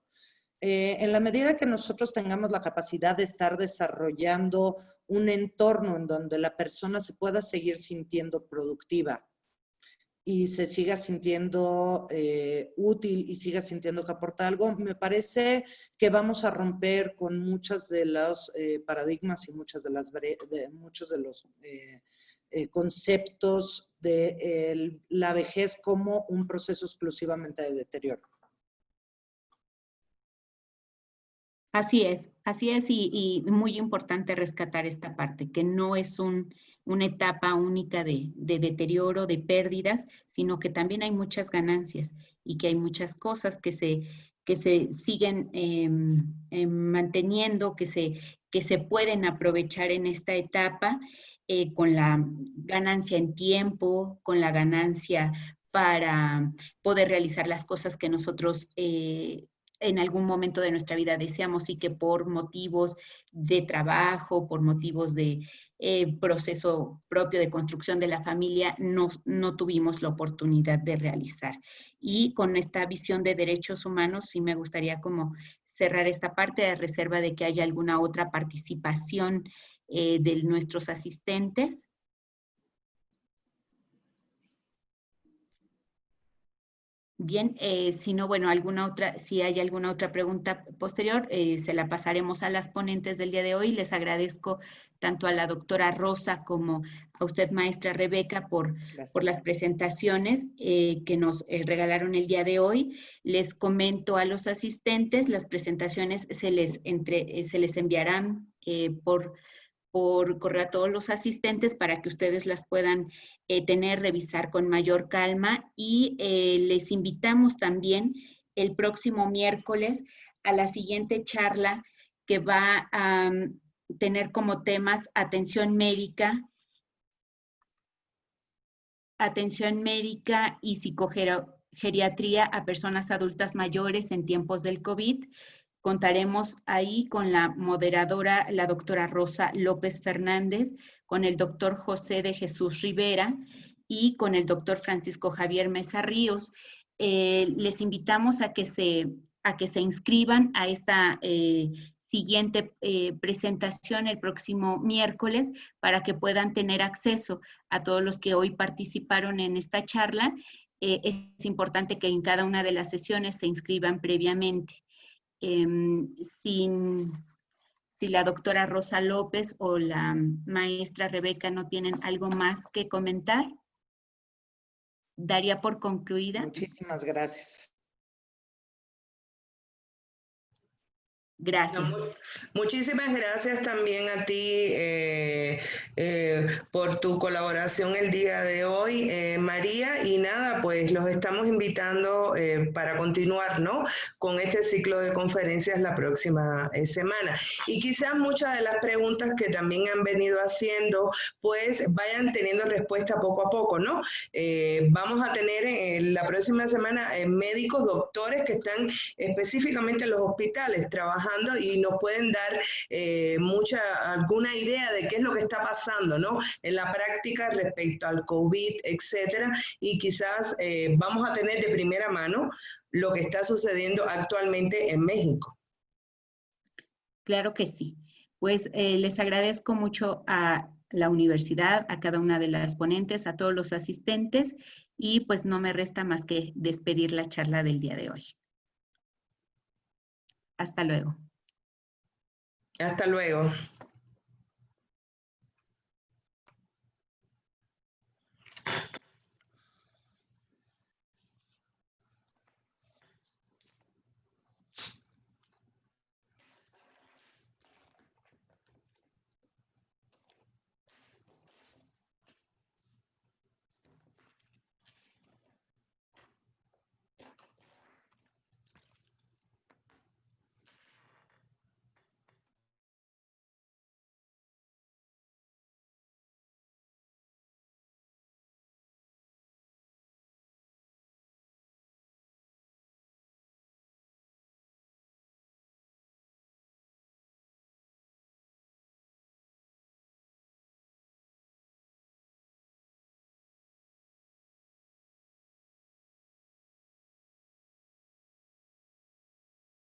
En la medida que nosotros tengamos la capacidad de estar desarrollando un entorno en donde la persona se pueda seguir sintiendo productiva y se siga sintiendo útil y siga sintiendo que aporta algo, me parece que vamos a romper con muchos de los paradigmas y muchos de los conceptos de la vejez como un proceso exclusivamente de deterioro. Así es, y muy importante rescatar esta parte, que no es una etapa única de deterioro, de pérdidas, sino que también hay muchas ganancias y que hay muchas cosas que se siguen manteniendo, que se pueden aprovechar en esta etapa con la ganancia en tiempo, con la ganancia para poder realizar las cosas que nosotros en algún momento de nuestra vida deseamos y que por motivos de trabajo, por motivos de proceso propio de construcción de la familia, no tuvimos la oportunidad de realizar. Y con esta visión de derechos humanos, sí me gustaría como cerrar esta parte a reserva de que haya alguna otra participación de nuestros asistentes. Bien, si no, bueno, si hay alguna otra pregunta posterior, se la pasaremos a las ponentes del día de hoy. Les agradezco tanto a la doctora Rosa como a usted, maestra Rebeca, por las presentaciones que nos regalaron el día de hoy. Les comento a los asistentes, las presentaciones se les enviarán por correo a todos los asistentes para que ustedes las puedan revisar con mayor calma, y les invitamos también el próximo miércoles a la siguiente charla que va a tener como temas atención médica y psicogeriatría a personas adultas mayores en tiempos del COVID. Contaremos ahí con la moderadora, la doctora Rosa López Fernández, con el doctor José de Jesús Rivera y con el doctor Francisco Javier Mesa Ríos. Les invitamos a que se inscriban a esta siguiente presentación el próximo miércoles para que puedan tener acceso a todos los que hoy participaron en esta charla. Es importante que en cada una de las sesiones se inscriban previamente. Si la doctora Rosa López o la maestra Rebeca no tienen algo más que comentar, daría por concluida. Muchísimas gracias. Gracias. Muchísimas gracias también a ti por tu colaboración el día de hoy, María, y nada, pues los estamos invitando para continuar, ¿no?, con este ciclo de conferencias la próxima semana. Y quizás muchas de las preguntas que también han venido haciendo, pues vayan teniendo respuesta poco a poco, ¿no? Vamos a tener la próxima semana médicos, doctores que están específicamente en los hospitales trabajando y nos pueden dar alguna idea de qué es lo que está pasando, ¿no?, en la práctica respecto al COVID, etcétera, y quizás vamos a tener de primera mano lo que está sucediendo actualmente en México. Claro que sí. Pues les agradezco mucho a la universidad, a cada una de las ponentes, a todos los asistentes, y pues no me resta más que despedir la charla del día de hoy. Hasta luego. Hasta luego.